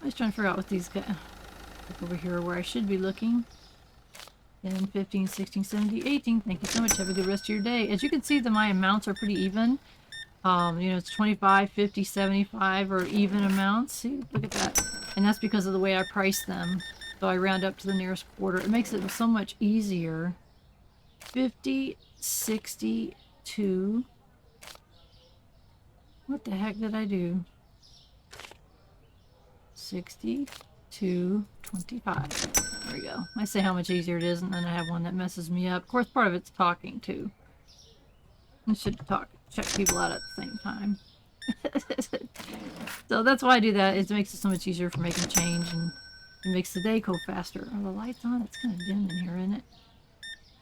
I was trying to figure out what these guys... Look over here where I should be looking. 10, 15, 16, 17, 18. Thank you so much. Have a good rest of your day. As you can see, my amounts are pretty even. You know, it's 25, 50, 75 or even amounts. See, look at that. And that's because of the way I price them. So I round up to the nearest quarter. It makes it so much easier. 50, 62. What the heck did I do? 62, 25. There we go. I say how much easier it is, and then I have one that messes me up. Of course, part of it's talking, too. I should check people out at the same time. So that's why I do that. It makes it so much easier for making change, and it makes the day go faster. Are the lights on? It's kind of dim in here, isn't it?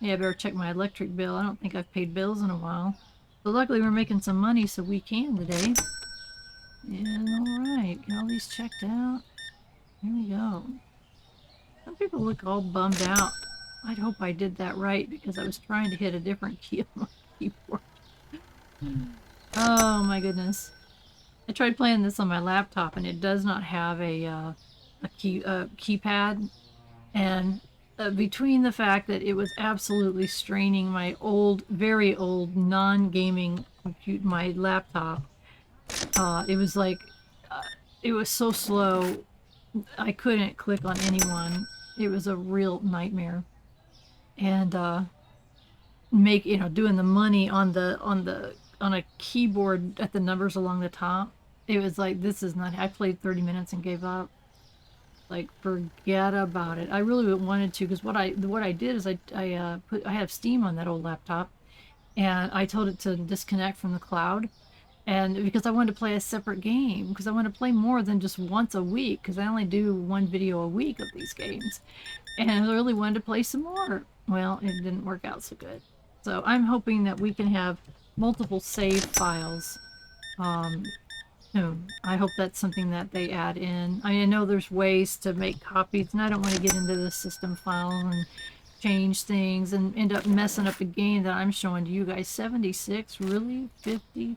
Yeah, I better check my electric bill. I don't think I've paid bills in a while. So luckily we're making some money, so we can today. And alright, get all these checked out. Here we go. Some people look all bummed out. I'd hope I did that right, because I was trying to hit a different key on my keyboard. Oh my goodness. I tried playing this on my laptop and it does not have a keypad. And between the fact that it was absolutely straining my old, very old, non-gaming my laptop, it was like, it was so slow, I couldn't click on anyone. It was a real nightmare. And doing the money on a keyboard at the numbers along the top, it was like, this is not. I played 30 minutes and gave up. Like, forget about it. I really wanted to, because what I did is I have Steam on that old laptop, and I told it to disconnect from the cloud, and because I wanted to play a separate game, because I want to play more than just once a week, because I only do one video a week of these games, and I really wanted to play some more. Well, it didn't work out so good. So I'm hoping that we can have multiple save files. I hope that's something that they add in. I know there's ways to make copies, and I don't want to get into the system file and change things and end up messing up the game that I'm showing to you guys. 76, really? 50,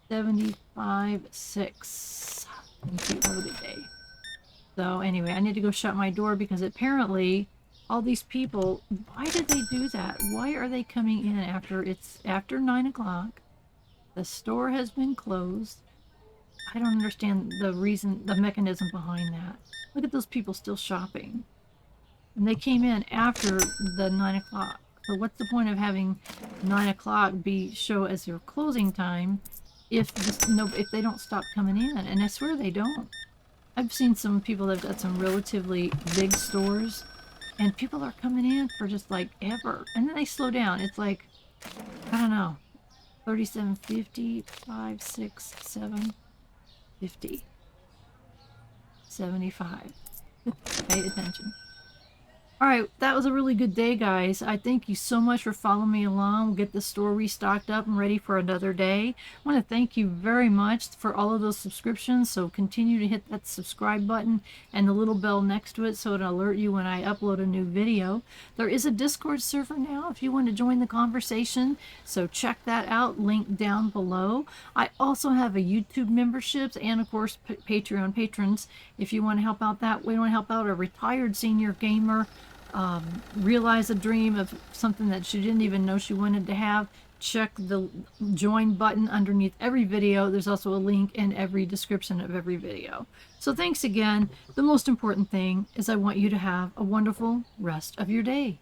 75, 6. Thank you. Have a good day. So anyway, I need to go shut my door because apparently all these people, why did they do that? Why are they coming in after it's after 9 o'clock? The store has been closed. I don't understand the reason, the mechanism behind that. Look at those people still shopping. And they came in after the 9 o'clock. So what's the point of having 9 o'clock show as their closing time if they don't stop coming in? And I swear they don't. I've seen some people that have got some relatively big stores, and people are coming in for just like ever. And then they slow down. It's like, I don't know, 37.50, 5, 6, 7, 50, 75. Pay attention. Alright, that was a really good day, guys. I thank you so much for following me along. We'll get the store restocked up and ready for another day. I want to thank you very much for all of those subscriptions, so continue to hit that subscribe button and the little bell next to it so it'll alert you when I upload a new video. There is a Discord server now if you want to join the conversation, so check that out, link down below. I also have a YouTube memberships and, of course, Patreon patrons if you want to help out that way. You want to help out a retired senior gamer, realize a dream of something that she didn't even know she wanted to have. Check the join button underneath every video. There's also a link in every description of every video. So thanks again. The most important thing is I want you to have a wonderful rest of your day.